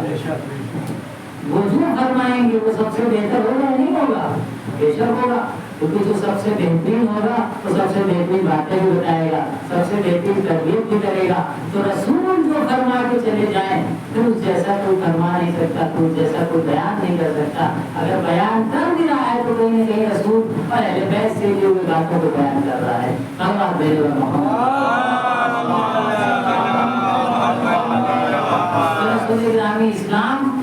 وہ جو فرمائیں گے وہ سب سے بہتر ہوگا نہیں ہوگا؟ بے شک ہوگا، کیونکہ جو سب سے بہترین ہوگا وہ سب سے بہترین باتیں بھی بتائے گا، سب سے بہترین تربیت بھی کرے گا۔ تو رسول جو فرما کے چلے جائیں تو اس جیسا کوئی فرما نہیں سکتا، تو اس جیسا کوئی بیان نہیں کر سکتا۔ اگر بیان کر بھی رہا ہے تو کہیں نہ کہیں رسول اور اہل بیت سے جو باتوں کو بیان کر رہا ہے۔ اللہ میرے رسول گرامی اسلام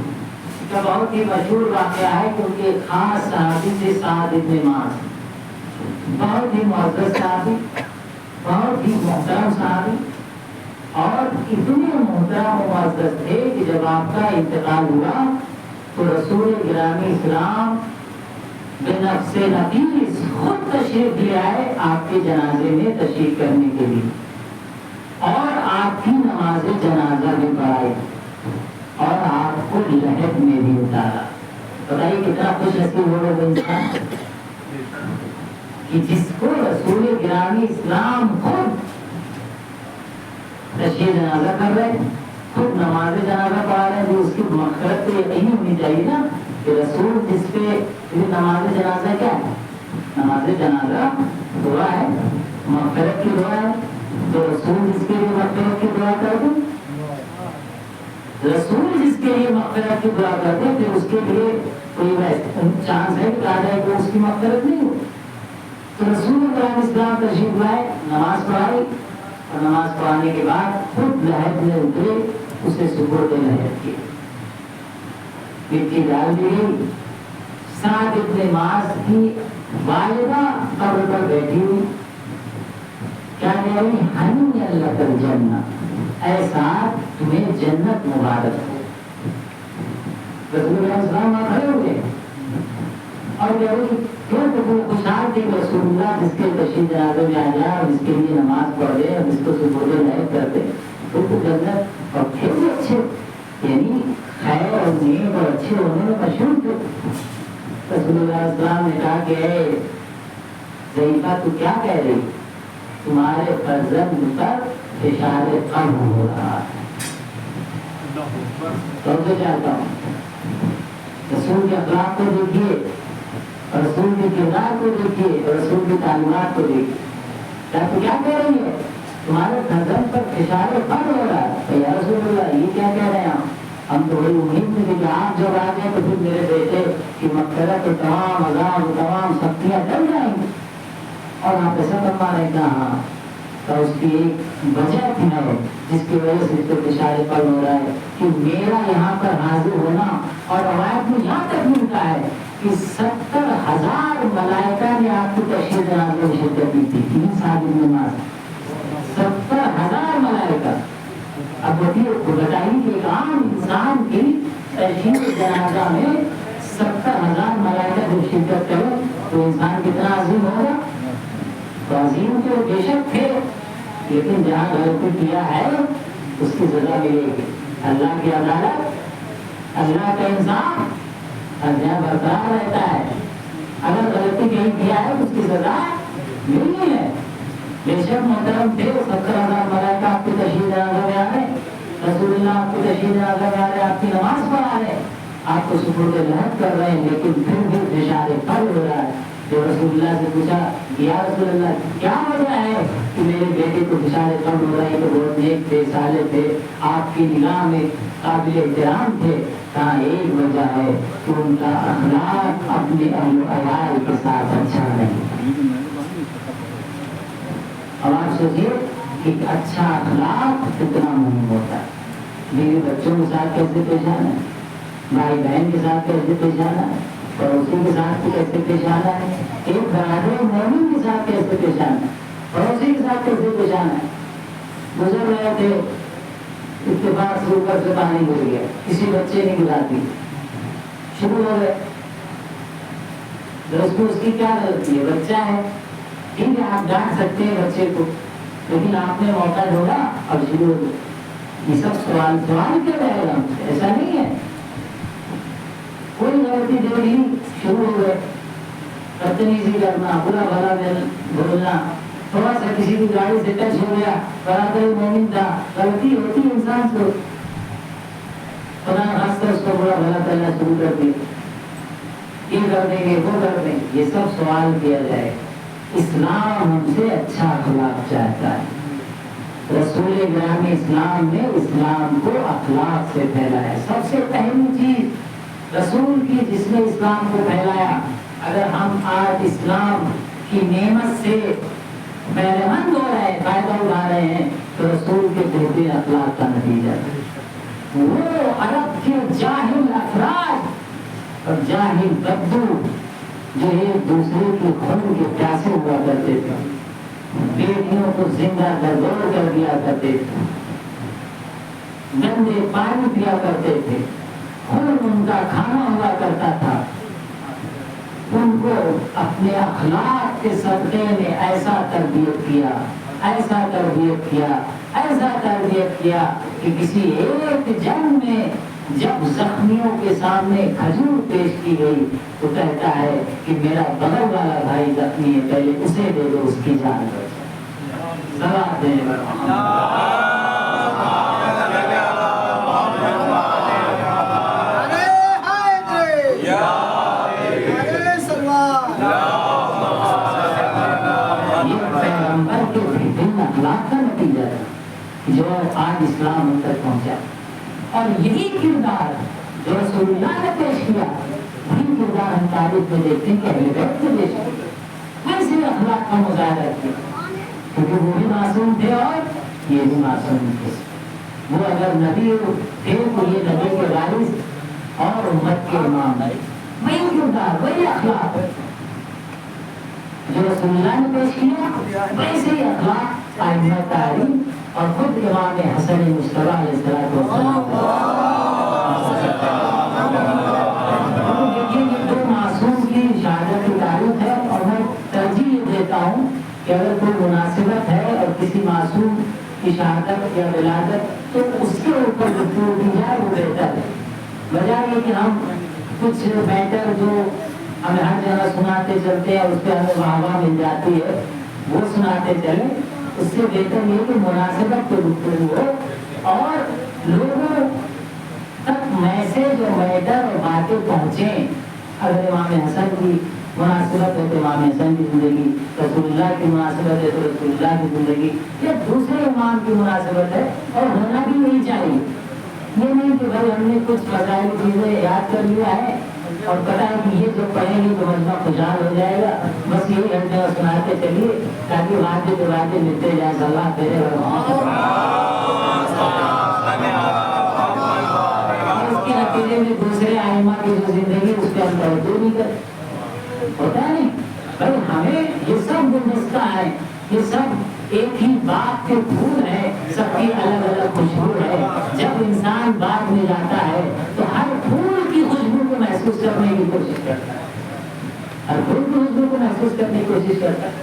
کا بہت ہی مشہور واقعہ ہے کہ ان کے خاص صحابی تھے سعد بن معاذ، بہت ہی معزز صحابی، بہت ہی محترم صحابی، اور اتنے محترم و معزز تھے کہ جب آپ کا انتقال ہوا تو رسول گرامی اسلام بنفس نفیس خود تشریف لے آئے آپ کے جنازے میں تشریف کرنے کے لیے، اور آپ کی نماز جنازہ بھی پڑھائی اور آپ کو لحد میں بھی اتارا۔ بتائیے کتنا خوش نصیب ہوگا وہ انسان کہ جس کو رسول گرامی اسلام خود تشریح جنازہ کر رہے ہیں، خود نماز جنازہ پڑھا رہے ہیں، جو اس کی مغفرت تو یقینی ہونی چاہیے نا کہ رسول جس پہ نماز جنازہ کیا ہے؟ نماز جنازہ دعا ہے، مغفرت کی دعا ہے، تو رسول جس کے لیے مغفرت کی دعا کر دیں، رسول جس کے لیے مغفرت کی دعا کرتے ہیں پھر اس کے لیے کوئی چانس ہے کہ کہا جائے کہ اس کی مغفرت نہیں ہو؟ تو رسول اللہ اسلام تشریف لائے، نماز پڑھائی، اور نماز پڑھانے کے بعد خود لحد میں اترے، اسے سپرد لحد کی مٹی ڈال دی گئی۔ سعد بن معاذ کی والدہ قبر پر بیٹھی ہوئی، کیا کہہ رہی؟ ہنی اللہ کر جنت، اے سعد تمہیں جنت مبارک ہو۔ رسول اللہ صلی اللہ علیہ وسلم کھڑے ہوئے اور کہہ رہی کیوں تو خوشحال تھی کہ رسول اللہ جس کے تشریح جنازے میں آ جائے اور جس کے لیے نماز پڑھ دے اور جس کو سپرد لحد کر دے تو جنت، اور پھر بھی اچھے یعنی خیر اور نیک اور اچھے ہونے میں مشہور تھے۔ رسول اللہ علیہ وسلم نے کہا کہ اے ضعیفہ تو کیا کہہ رہی؟ تمہارے فرزند پر اشار قلب ہو رہا ہے۔ تو چاہتا ہوں رسول کے اخلاق کو دیکھیے، رسول کے کردار کو دیکھیے، رسول کی تعلیمات کو دیکھیے، کیا کہہ رہی ہے؟ تمہارے فرزند پر اشار قلب ہو رہا ہے۔ تو یا رسول اللہ یہ کیا کہہ رہے ہیں ہم تو بڑی امید میں تھے کہ آپ جب آ گئے تو پھر میرے بیٹے کی مغفرت تمام عذاب تمام سختیاں ٹل جائیں گی، اور آپ ایسا فرما رہے کہ ہاں، تو اس کی ایک وجہ تھی ہے جس کی وجہ سے اس کو اشارے پر ہو رہا ہے کہ میرا یہاں پر حاضر ہونا، اور روایت میں یہاں تک ملتا ہے کہ 70,000 ملائکہ نے آپ کی تشریح جنازے میں شرکت کی تھی، 3 سال کی نماز، 70,000 ملائکہ۔ اب بتائیے کہ ایک عام انسان کی تشریح جنازہ میں 70,000 ملائکہ جب شرکت کرے تو انسان کتنا عظیم ہوگا؟ तो अजीम तो बेशक थे, लेकिन जहाँ गलती किया है उसकी सजा मिलेगी। अल्लाह की अदालत, अल्लाह का इंसाफ हर जगह बरकरार रहता है। अगर गलती कहीं किया है तो उसकी सजा मिलनी है। बेशक मोहतरम थे, 70,000 मलाइका आपकी तशरीफ जनाजा में आ रहे, रसूलुल्लाह आपकी तशरीफ जनाजा में आ रहे, आपकी नमाज पढ़ा रहे, आपको सुकून के लहर कर रहे हैं, लेकिन फिर भी इशारे फल हो रहा है। जो रसूलुल्लाह से पूछा या रसूलुल्लाह क्या वजह है कि मेरे बेटे को इशारे फल हो रहे हैं, तो बहुत नेक थे, साले थे, आपकी निगाह में काबिल एहतराम थे। कहाँ एक वजह है कि उनका अखलाक अपने अहल के साथ अच्छा नहीं। अब आप सोचिए कि अच्छा अखलाक कितना मुहिम होता है। बीवी बच्चों के साथ कैसे पेश आना है, भाई बहन के साथ कैसे पेश आना है, पड़ोसी के साथ कैसे पेश आना है, एक बराबर मोमिन के साथ कैसे पेश आना है, पड़ोसी के साथ कैसे पेश आना है। गुजर रहे थे, इत्तेफाक से ऊपर से पानी गिर गया, किसी बच्चे ने गिरा दी, शुरू हो गए। दोस्तों उसकी क्या गलती है, बच्चा है, ठीक है आप डांट सकते हैं बच्चे को, लेकिन आपने मौका ढूंढा अब शुरू हो गया। ये सब सवाल क्या रहेगा, ऐसा नहीं है। कोई गलती देखी शुरू हो गए, बदतमीजी करना, बुरा भला बोलना, थोड़ा सा किसी की गाड़ी से टच हो गया, बराबर मोमिन था, गलती होती इंसान को, खुदा खासकर उसको बुरा भला करना शुरू कर दे, ये कर देंगे वो कर देंगे, ये सब सवाल किया जाए। इस्लाम हमसे अच्छा अखलाक चाहता है। रसूल ग्राम इस्लाम ने इस्लाम को अखलाक से फैलाया। सबसे पहली चीज रसूल की जिसने इस्लाम को फैलाया। अगर हम आज इस्लाम की नेमत से बहरेमंद हो रहे हैं, फायदा उठा रहे हैं, तो रसूल के बेहतरीन अखलाक का नतीजा है। वो अरब के जाहिल अफराद और जाहिल बद्दू जो एक दूसरे के खून के प्यासे हुआ करते थे, बेटियों को जिंदा दरदोर कर दिया करते थे, गंदे पानी पिया करते थे, खून उनका खाना हुआ करता था। उनको अपने अखलाक के सदक़े में ऐसा तरबियत किया, ऐसा तरबियत किया, ऐसा तरबियत किया कि किसी एक जंग में जब जख्मियों के सामने खजूर पेश की गई तो कहता है कि मेरा बगल वाला भाई जख्मी है, पहले उसे दे दो, उसकी जान बचे। सलाह देने वाला का नतीजा है जो आज इस्लाम हम तक पहुंचा। और यही किरदार जो रसूलुल्लाह ने पेश किया, वही किरदार हम तारीख में देखते हैं कि अहले बैत ने पेश किया। वैसे अखलाक का मुजाहरा किया, क्योंकि वो भी मासूम थे और ये भी मासूम थे। वो अगर नबी थे तो ये नबी के वारिस और उम्मत के इमाम है। वही किरदार, वही अखलाक जो रसूलुल्लाह ने पेश किया, वैसे ही अखलाक आइम्मा तारीख और खुद इमाम हसन मुस्तफा अलैहिस्सलातु वस्सलाम। ये दो मासूम की शहादत की तारीख है। और मैं तरजीह देता हूँ कि अगर कोई मुनासिबत है और किसी मासूम की शहादत या विलादत, तो उसके ऊपर गुफ्तगू की जाए वो बेहतर है, बजाय कि हम कुछ मैटर जो हमें हर जगह सुनाते चलते हैं, उस पर हमें वाहवा मिल जाती है, वो सुनाते चले। उससे बेहतर ये कि मुनासिबत पे गुफ्तगू हो और लोगों तक मैसेज और मैटर और बातें पहुँचे। अगर इमाम हसन की मुनासिबत है तो इमाम हसन की जिंदगी, रसूलुल्लाह की मुनासिबत है तो रसूलुल्लाह की जिंदगी, या दूसरे इमाम की मुनासिबत है, और होना भी नहीं चाहिए। ये नहीं कि भाई हमने कुछ फजाइल चीजें याद कर लिया है और पता है कि ये जो पढ़ेंगे तो मजमा खुशहाल हो जाएगा, बस यही हर जगह सुनाते चलिए ताकि वादे के वादे मिलते जाए। अल्लाह तेरे इसके नतीजे में दूसरे आइमा की जो जिंदगी उस पर हम तवज्जो नहीं करते, होता नहीं भाई। हमें ये सब गुलदस्ता है, ये सब एक ही बात के फूल है, सबकी अलग अलग खुशबू है। जब इंसान बाग में जाता है तो हर फूल की खुशबू को महसूस करने की कोशिश करता है, हर फूल की खुशबू को महसूस करने की कोशिश करता है।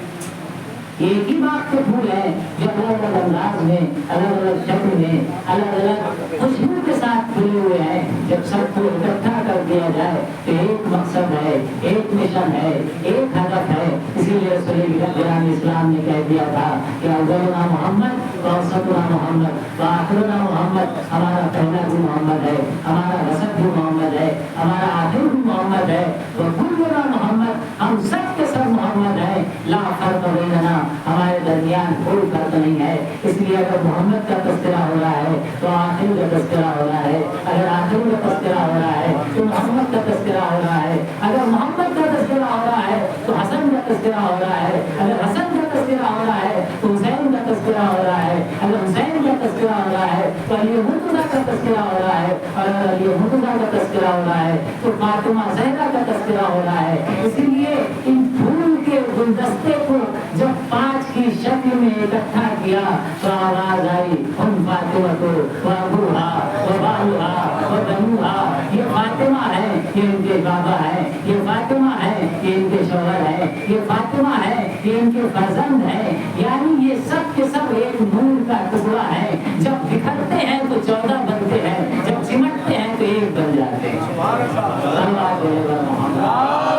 ایک ہی باغ کے پھول ہیں جو الگ الگ انداز میں الگ الگ شکل میں الگ الگ خوشبو کے ساتھ کھلے ہوئے ہیں. جب سب کو اکٹھا کر دیا جائے تو ایک مقصد ہے, ایک مشن ہے, ایک ہدف ہے. اسی لیے رسول اکرم اسلام نے کہہ دیا تھا کہ اولنا محمد وسطنا محمد وآخرنا محمد. ہمارا پہلا بھی محمد ہے, ہمارا وسط بھی محمد ہے, ہمارا آخر بھی محمد ہے, وکلنا محمد. ہم سب کے سب محمد ہیں. لا فرق بیننا, ہمارے درمیان کوئی فرق نہیں ہے. اس لیے اگر محمد کا تذکرہ ہو رہا ہے تو آخر کا تذکرہ ہو رہا ہے, اگر آخر کا تذکرہ ہو رہا ہے تو محمد کا تذکرہ ہو رہا ہے, اگر محمد کا تذکرہ ہو رہا ہے تو حسن کا تذکرہ ہو رہا ہے, اگر حسن کا تذکرہ ہو رہا ہے تو حسین کا تذکرہ ہو رہا ہے, اگر حسین کا تذکرہ ہو رہا ہے تو علی مرتضیٰ کا تذکرہ ہو رہا ہے, اور اگر علی مرتضیٰ کا تذکرہ ہو رہا ہے تو فاطمہ زہرا کا تذکرہ ہو رہا ہے. اسی لیے ان پھول کے گلدستے کو جب 5 کی شکل میں اکٹھا کیا تو آواز آئی ان فاطمہ کو وابوہا وبالوہا وبنوہا. یہ فاطمہ ہے, یہ ان کے بابا ہے, یہ فاطمہ ہے, یہ ان کے شوہر ہے, یہ فاطمہ ہے, یہ ان کے فرزند ہے. یعنی یہ سب کے سب ایک نور کا ٹکڑا ہے. جب بکھرتے ہیں تو 14 بنتے ہیں, جب سمٹتے ہیں تو ایک بن جاتے ہیں. اللہ علیہ محمد.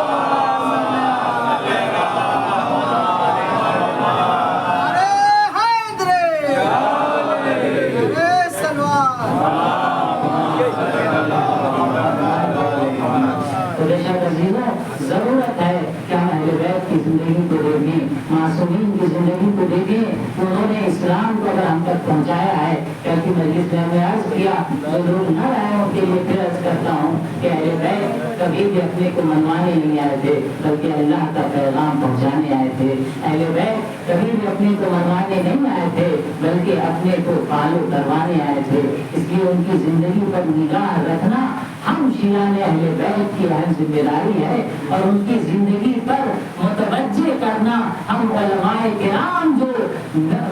ضرورت ہے کہ ہم اہل بیت کی زندگی کو دیکھیں, معصومین کی زندگی کو دیکھیں. انہوں نے اسلام کو اگر ہم تک پہنچایا ہے, کیونکہ مجلس میں ہم نے عرض کیا جو لوگ نہ رہے ان کے لیے پھر عرض کرتا ہوں کہ اہل بیت کبھی بھی اپنے کو منوانے نہیں آئے تھے بلکہ اللہ کا پیغام پہنچانے آئے تھے. اہل بیت کبھی بھی اپنے کو منوانے نہیں آئے تھے بلکہ اپنے کو فالو کروانے آئے تھے. اس لیے ان کی زندگی پر نگاہ رکھنا ہم شیعان اہل بیت کی اہم ذمہ داری ہے, اور ان کی زندگی پر متوجہ کرنا ہم علماء کرام جو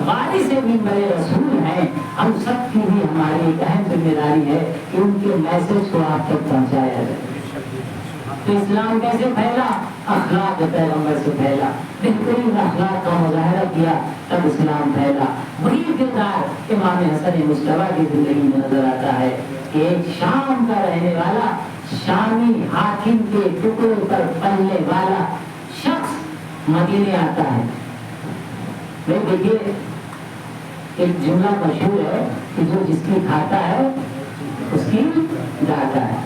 وارث منبر رسول ہیں ہم سب کی بھی ہماری ایک اہم ذمہ داری ہے کہ ان کے میسج کو آپ تک پہنچایا جائے. تو اسلام کیسے پھیلا؟ اخلاق پیغمبر سے پھیلا. بہترین اخلاق کا مظاہرہ کیا تب اسلام پھیلا. وہی کردار امام حسن مصطفیٰ کی زندگی میں نظر آتا ہے کہ ایک شام کا رہنے والا, شامی حاکم کے ٹکڑے پر پلنے والا شخص مدینے آتا ہے. دیکھیے ایک جملہ مشہور ہے کہ جو جس کی کھاتا ہے اس کی گاتا ہے.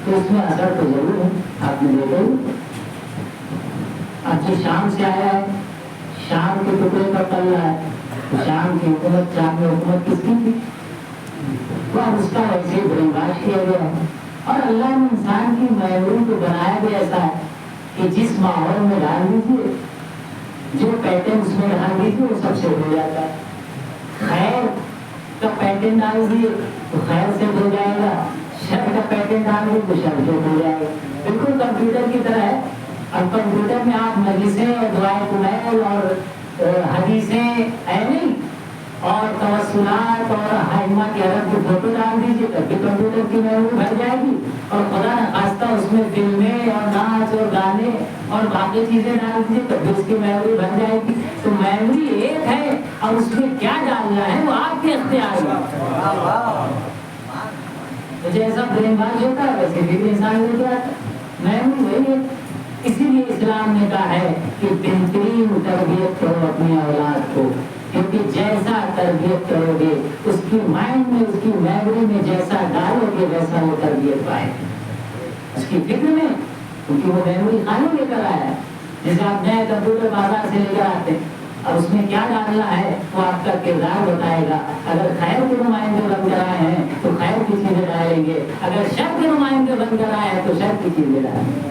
تو اس میں اثر تو ضرور ہے, آپ نے دیکھا. اب جو شام سے آیا ہے, شام کے ٹکڑے پر پل رہا ہے, شام کی حکومت, شام میں حکومت کس کی تھی؟ تو اب اس کا ایسے برین واش کیا گیا ہے. اور اللہ نے انسان کی میموری کو بنایا بھی ایسا ہے کہ جس ماحول میں ڈال دیجیے, جو پیٹرن اس میں ڈال دیجیے وہ سب سے ہو جاتا ہے. خیر کا پیٹرن ڈال دیے تو خیر سے ہو جائے گا, شر کا پیٹرن ڈال دیے تو شر سے ہو جائے گا. بالکل کمپیوٹر کی طرح ہے. اب کمپیوٹر میں آپ مجلسیں, دعائے کمیل اور حدیثیں نہیں اور توسلات اور حائمہ کی عرب کی فوٹو ڈال دیجیے تب بھی کمپیوٹر کی میموری بھر جائے گی. اور خدا نخواستہ اس میں فلمیں اور ناچ اور گانے اور باقی چیزیں ڈال دیجیے تب بھی اس کی میموری بھر جائے گی. تو میموری ایک ہے اور اس میں کیا ڈالنا ہے وہ آپ کے اختیار میں. تو جیسا برین واش ہوتا ہے ویسے بھی انسان لے کے آتا ہے. میموری وہی ہے. اسی لیے اسلام نے کہا ہے کہ بہترین تربیت کرو اپنی اولاد کو, کیونکہ جیسا تربیت کرو گے اس کی مائنڈ میں, اس کی میموری میں جیسا ڈالو گے ویسا وہ تربیت پائے گا اس کی فکر میں, کیونکہ وہ میموری خالی لے کر آیا ہے. جیسے آپ نئے کمپیوٹر بازار سے لے کر آتے ہیں اور اس میں کیا ڈالنا ہے وہ آپ کا کردار بتائے گا. اگر خیر کے نمائندے بن کر آئے ہیں تو خیر کی چیزیں ڈالیں گے, اگر شر کے نمائندے بن کر آئے ہیں تو شر کی چیزیں ڈالیں گے.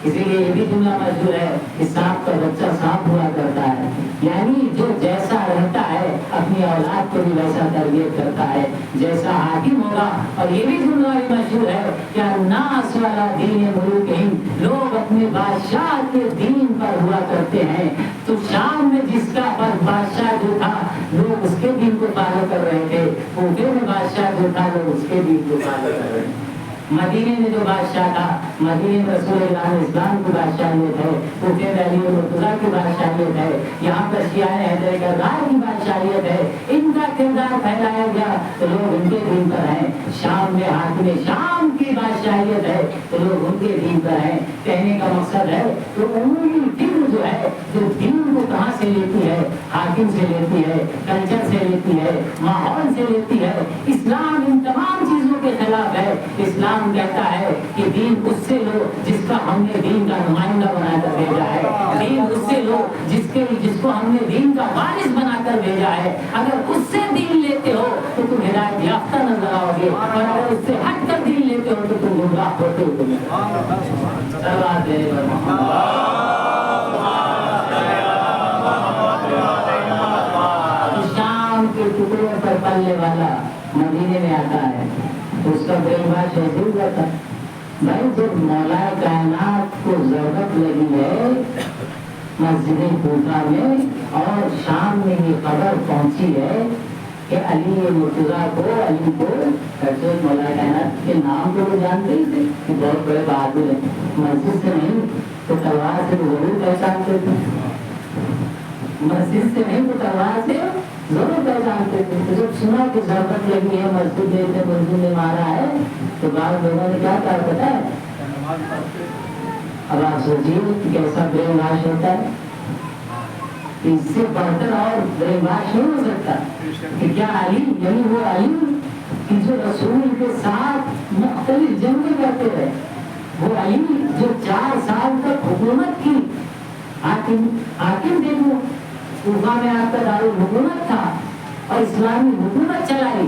اسی لیے یہ بھی جملہ مشہور ہے کہ سانپ کا بچہ سانپ ہوا کرتا ہے. یعنی جو جیسا رہتا ہے اپنی اولاد کو بھی ویسا تربیت کرتا ہے جیسا حاکم ہوگا. اور یہ بھی جملہ بھی مشہور ہے کہ الناس والا دین ملوک ہند, لوگ اپنے بادشاہ کے دین پر ہوا کرتے ہیں. تو شام میں جس کا بادشاہ جو تھا لوگ اس کے دین کو فالو کر رہے تھے, کوفے میں بادشاہ جو تھا لوگ اس کے دین کو فالو کر رہے تھے. मदीने में जो बादशाह था, मदीने में रसूल इस्लाम की बादशाहियत है, कूफे में अली मुर्तज़ा की बादशाहियत है, यहाँ पर शियाए हैदर करदार की बादशाहियत है। इनका किरदार फैलाया गया तो लोग उनके दीन पर हैं। शाम में हाकिम शाम की बादशाहियत है तो लोग उनके दीन पर हैं। कहने का मकसद है तो उमूमी फिक्र जो है, जो दीन को कहाँ से लेती है, हाकिम से लेती है, कल्चर से लेती है, माहौल से लेती है। इस्लाम इन तमाम चीजों के खिलाफ है। इस्लाम कहता है कि दीन उससे लो जिसका हमने दीन का नुमाइंदा बनाकर भेजा है। दीन उससे लो जिसको हमने दीन का वारिस बनाकर भेजा है। अगर उससे दीन लेते हो तो तुम हिदायत याफ्ता नजर आओगे, और अगर उससे हट कर दीन लेते हो तो तुम गुमराह होते हो। शाम के टुकड़े पर पलने वाला मदीने में आता है तो उसका ब्रेकफास्ट ऐसे ही जाता है। भाई जब मौला कायनात को जरूरत लगी है मस्जिद कूफा में और शाम में ये खबर पहुंची है कि अली मुर्तज़ा को, अली को हज़रत मौला कायनात के नाम को वो जानते ही थे कि बहुत बड़े बहादुर है। मस्जिद से नहीं तो तलवार से जरूर पहचानते थे, मस्जिद से नहीं तो तलवार से जरूर पहचानते थे। तो जब सुना कि जरूरत लगी है मस्जिद में मारा है तो बाद लोगों ने क्या कहा पता है? अब आप सोचिए कि कैसा ब्रेनवाश होता है। इससे बढ़कर और ब्रेनवाश नहीं हो सकता कि क्या अली, यानी वो अली कि जो रसूल के साथ मुख्तलिफ जंगें करते रहे, वो अली जो 4 साल तक हुकूमत की, हाकिम देखो कूफा में आपका दारुल हुकूमत था और इस्लामी हुकूमत चलाई।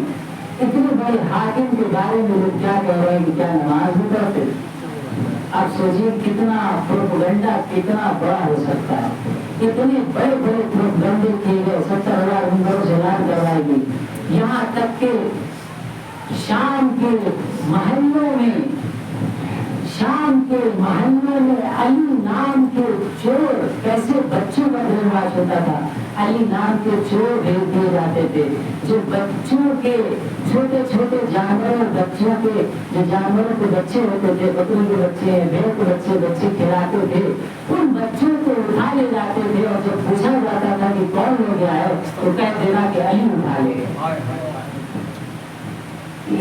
इतने बड़े हाकिम के बारे में लोग क्या कह रहे हैं कि क्या नमाज भी पढ़ते। आप सोचिए कितना प्रोपेगेंडा कितना बड़ा हो सकता है। इतने बड़े बड़े प्रोपेगेंडे किए गए, 70,000 उम्रों से ऐलान करवाई गई। यहाँ तक के शाम के महलों में अली नाम के चोर, कैसे बच्चों का ब्रेनवाश होता था। अली नाम के चोर भेज दिए जाते थे जो बच्चों के छोटे छोटे जानवर, बच्चों के जो जानवरों के बच्चे होते थे, बकरी के बच्चे, भेड़ के बच्चे खिलाते थे, उन बच्चों को उठा ले जाते थे और जब पूछा जाता था कि कौन ले गया है तो कह देना कि अली उठा ले गए।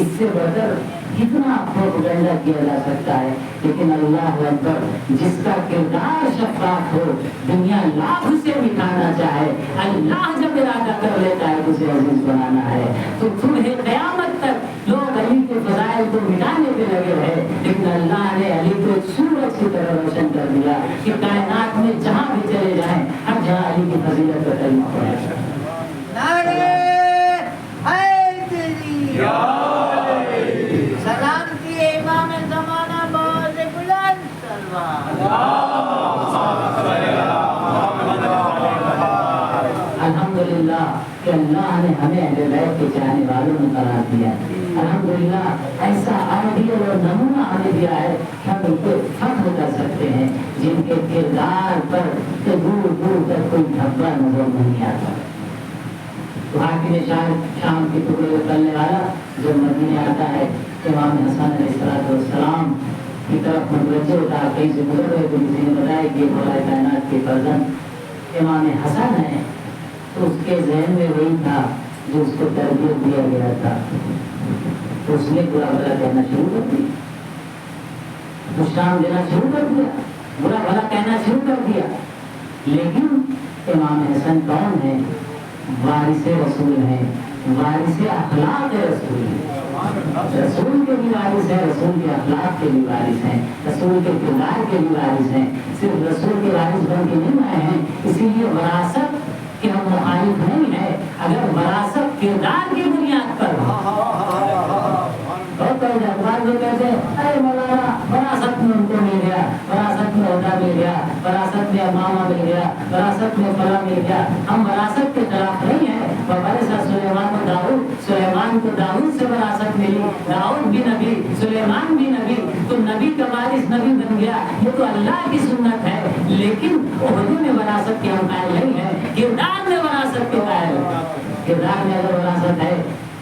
इससे बढ़कर कितना प्रोपेगेंडा किया जा सकता है। लेकिन अल्लाह अकबर, जिसका किरदार शफाफ हो, दुनिया लाख से मिटाना चाहे, अल्लाह जब इरादा कर लेता है उसे अजीज बनाना है। तो सुबह क़यामत तक लोग अली के फज़ाइल को मिटाने पे लगे रहे, लेकिन अल्लाह ने अली को एक सूरज की तरह रोशन कर दिया कि कायनात में जहाँ भी चले जाएं हर जगह अली की फजीलत का कलमा पड़े। सलाम किए इमाम ज़माना बहुत बुलंद अल्हम्दुलिल्लाह कि अल्लाह ने हमें अहले बैत के चाहने वालों में करार दिया। अल्हम्दुलिल्लाह ऐसा आइडियल और नमूना हमें दिया है कि हम उनको फख्र कर सकते हैं जिनके किरदार पर दूर दूर तक कोई धब्बा नजर नहीं आता। तो हाकिम शाम के टुकड़े करने वाला जो मदीने आता है, इमाम हसन अलैहिस्सलाम की तरफ मुतवज्जो होता, कहीं से गुजर रहे तो किसी ने बताया कि मौला कायनात के फर्जंद इमाम हसन है। तो उसके जहन में वही था जो उसको तरबियत दिया गया था, तो उसने बुरा भला कहना शुरू कर दिया, दुष्टान देना शुरू कर दिया, बुरा भला कहना शुरू कर दिया। लेकिन इमाम हसन कौन है? वारिस रसूल है, वारिस अखलाक रसूल है। रसूल के भी वारिस है, रसूल के अखलाक के भी वारिस हैं, रसूल के किरदार के भी वारिस हैं। सिर्फ रसूल के वारिस बन के नहीं आए हैं, इसीलिए वरासत के हम मुखालिफ नहीं है। अगर वरासत किरदार की बुनियाद पर जो कहते हैं अरे मौलाना वरासत में उनको मिल गया, वरासत में ओहदा मिल गया, वरासत में मामा मिल गया, वरासत में फला मिल गया, हम वरासत के खिलाफ नहीं है। सुलेमान को दाऊद से वरासत मिली, दाऊद भी नबी, सुलेमान भी नबी, तो नबी का वारिस नबी बन गया, ये तो अल्लाह की सुन्नत है। लेकिन ओहदे में वरासत के हम कायल नहीं है, किरदार में वरासत के कायल। किरदार में अगर वरासत है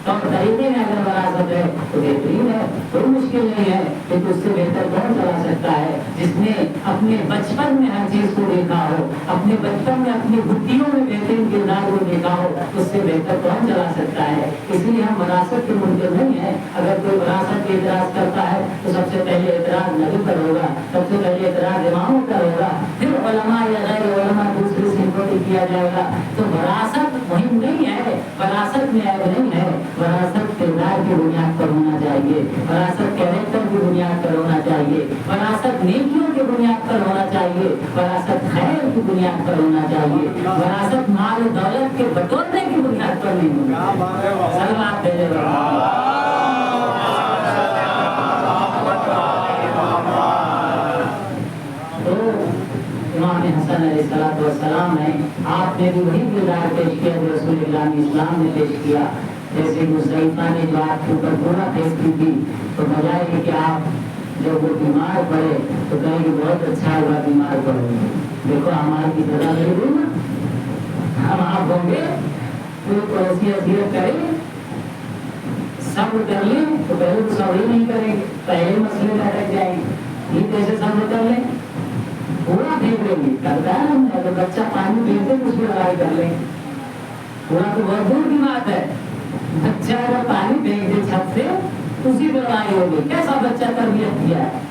तो तरीके में अगर वरासत है है तो बेहतरीन है, कोई मुश्किल नहीं है, लेकिन उससे बेहतर कौन चला सकता है जिसने अपने बचपन में हर चीज को देखा हो, अपने बचपन में अपनी बुद्धियों में बेहतरीन किरदार को देखा हो, उससे बेहतर कौन चला सकता है। इसलिए हम विरासत के मुनकर नहीं है। अगर कोई विरासत पे एतराज करता है तो सबसे पहले एतराज नबी पर होगा, सबसे पहले एतराज इमामों पर होगा, फिर उलमा या गैर उलमा दूसरे सिंहों पे किया जाएगा। तो विरासत मुहिम नहीं है, विरासत में ऐब नहीं है, विरासत किरदार की बुनियाद पर होना चाहिए, विरासत कैरेक्टर की बुनियाद पर होना चाहिए, विरासत नेकियों की बुनियाद पर होना चाहिए, विरासत खैर की बुनियाद पर होना चाहिए, विरासत माल दौलत के बटोरने की बुनियाद पर नहीं होना। सलवात दे दे इमाम हसन अलैहिस्सलाम ने आपने भी वही किरदार पेश किया जो रसूल इस्लाम ने पेश किया। जैसे मुज़ैफ़ा ने जो आपके ऊपर पूरा पेश की थी, तो बजाय है कि आप जब वो बीमार पड़े तो कहें कि बहुत अच्छा हुआ बीमार पड़े, देखो हमारी की सजा नहीं हुई ना, हम आप होंगे तो ऐसी असीयत करें सब्र कर लें, तो पहले तो सब्र ही नहीं करेंगे, पहले मसले में अटक जाएंगे। ये कैसे सब्र कर लें, पूरा फेंक लेंगे, करता है हमने, अगर बच्चा पानी फेंकते तो उसमें लड़ाई कर लेंगे, पूरा तो बहुत दूर की बात है। बच्चा अगर पानी फेंक दे छत से उसी पर लड़ाई होगी, कैसा बच्चा तरबियत किया है,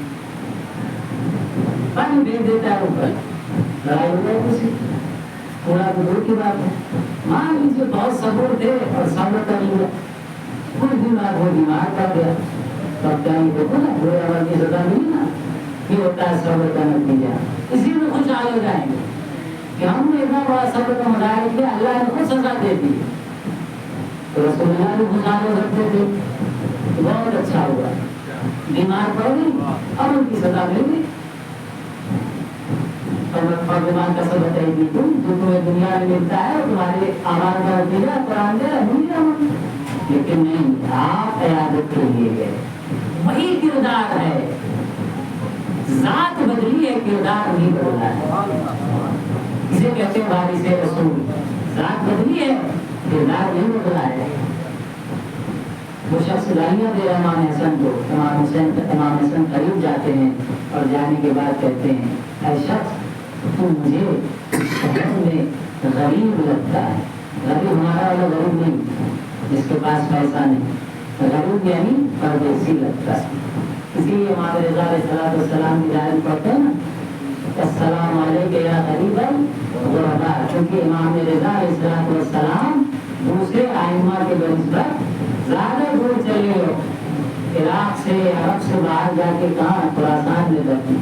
पानी फेंक देता है ऊपर, लड़ाई हो जाएगी उसी, पूरा तो दूर की बात है। मान लीजिए बहुत सब्र थे और सब्र कर लिया, कुछ दिन बाद वो बीमार पड़ गया, तब क्या देखो ना बुरे अमल की सजा मिली ना, ये होता है सब्र का नतीजा। इसी में खुशहाल हो जाएंगे कि हमने इतना बड़ा सब्र का मुजाहिरा किया, अल्लाह ने खुद सजा दे दी, तो रसूलुल्लाह भी खुशहाल हो सकते थे, तो बहुत अच्छा हुआ, बीमार पड़ गई और उनकी सजा मिल गई। और बीमार का सब बताइए तुम जो तुम्हें दुनिया में मिलता है तुम्हारे आवाज का नतीजा कुरान दे रहा, लेकिन नहीं, आप इयादत के लिए गए, वही किरदार है, जात बदली है, किरदार नहीं बदला है। इसे कहते हैं वारिस रसूल, जात बदली है, किरदार नहीं बदला है। वो शख्स गालियां दे रहा है इमाम हसन को, इमाम हसन करीब जाते हैं और जाने के बाद कहते हैं, ऐ शख्स तुम मुझे शहर में गरीब लगता है, गरीब हमारा वाला गरीब नहीं जिसके पास पैसा नहीं, गरीब यानी परदेसी लगता है। इसीलिए इमाम रज़ा अलैहिस्सलाम की जायज़ पढ़ते हैं ना, अस्सलाम अलैका या गरीबन गुरबा, क्योंकि इमाम रज़ा अलैहिस्सलाम दूसरे आइम्मा के बनिस्बत ज़्यादा दूर चले हो, इराक से अरब से बाहर जाके कहाँ खुरासान में बैठे,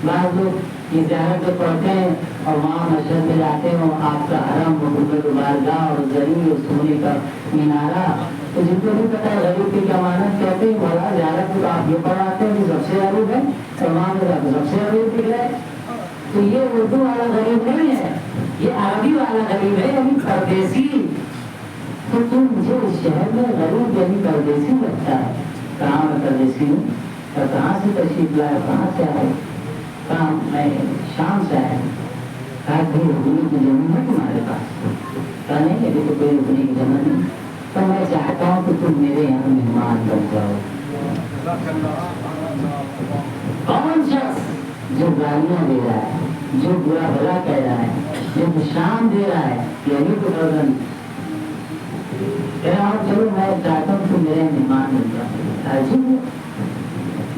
बाद लोग ये ज़ियारत जो पढ़ते हैं और वहाँ मस्जिद में जाते हो, आपका हरम बारगाह और जरी और सोने का मीनारा, तो जिनको भी पता है गरीब की क्या मानत कहते हैं, बोला ज़ियारत तो आप ये पढ़ाते हैं कि सबसे गरीब है और वहाँ में जाकर सबसे गरीब दिख रहा है। तो ये उर्दू वाला गरीब नहीं है, ये अरबी वाला गरीब है, यानी परदेसी। तो तुम मुझे इस शहर में गरीब यानी परदेसी लगता है, कहाँ मैं परदेसी हूँ और कहाँ से तशरीफ लाए, कहाँ से आए, कहाँ मैं शाम से आया, कहा कोई रुकने की जमीन है तुम्हारे पास, कहा नहीं अभी तो कोई रुकने की जमीन नहीं, तो मैं चाहता हूँ कि तुम मेरे यहाँ मेहमान बन जाओ। कौन शख्स जो गालियाँ दे रहा है, जो बुरा भला कह रहा है, जो निशान दे रहा है, यही तो बदन चलो मैं चाहता हूँ तुम मेरे मेहमान बन जाओ। अजीब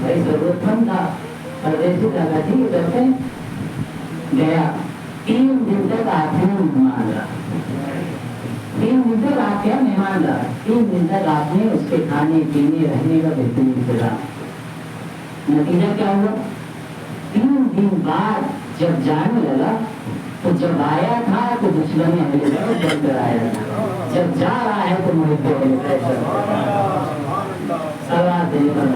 भाई जरूरतमंद था, परदेसी लगा ठीक करते गया, 3 दिन तक आपने मेहमान रहा, 3 दिन तक आप क्या मेहमान रहा, 3 दिन तक आपने उसके खाने पीने रहने का बेहतरीन इंतजाम। नतीजा क्या हुआ, 3 दिन बाद जब जाने लगा तो जब आया था तो दुश्मनी हमें बनकर आया था, जब जा रहा है तो मुझे सलाह देने पर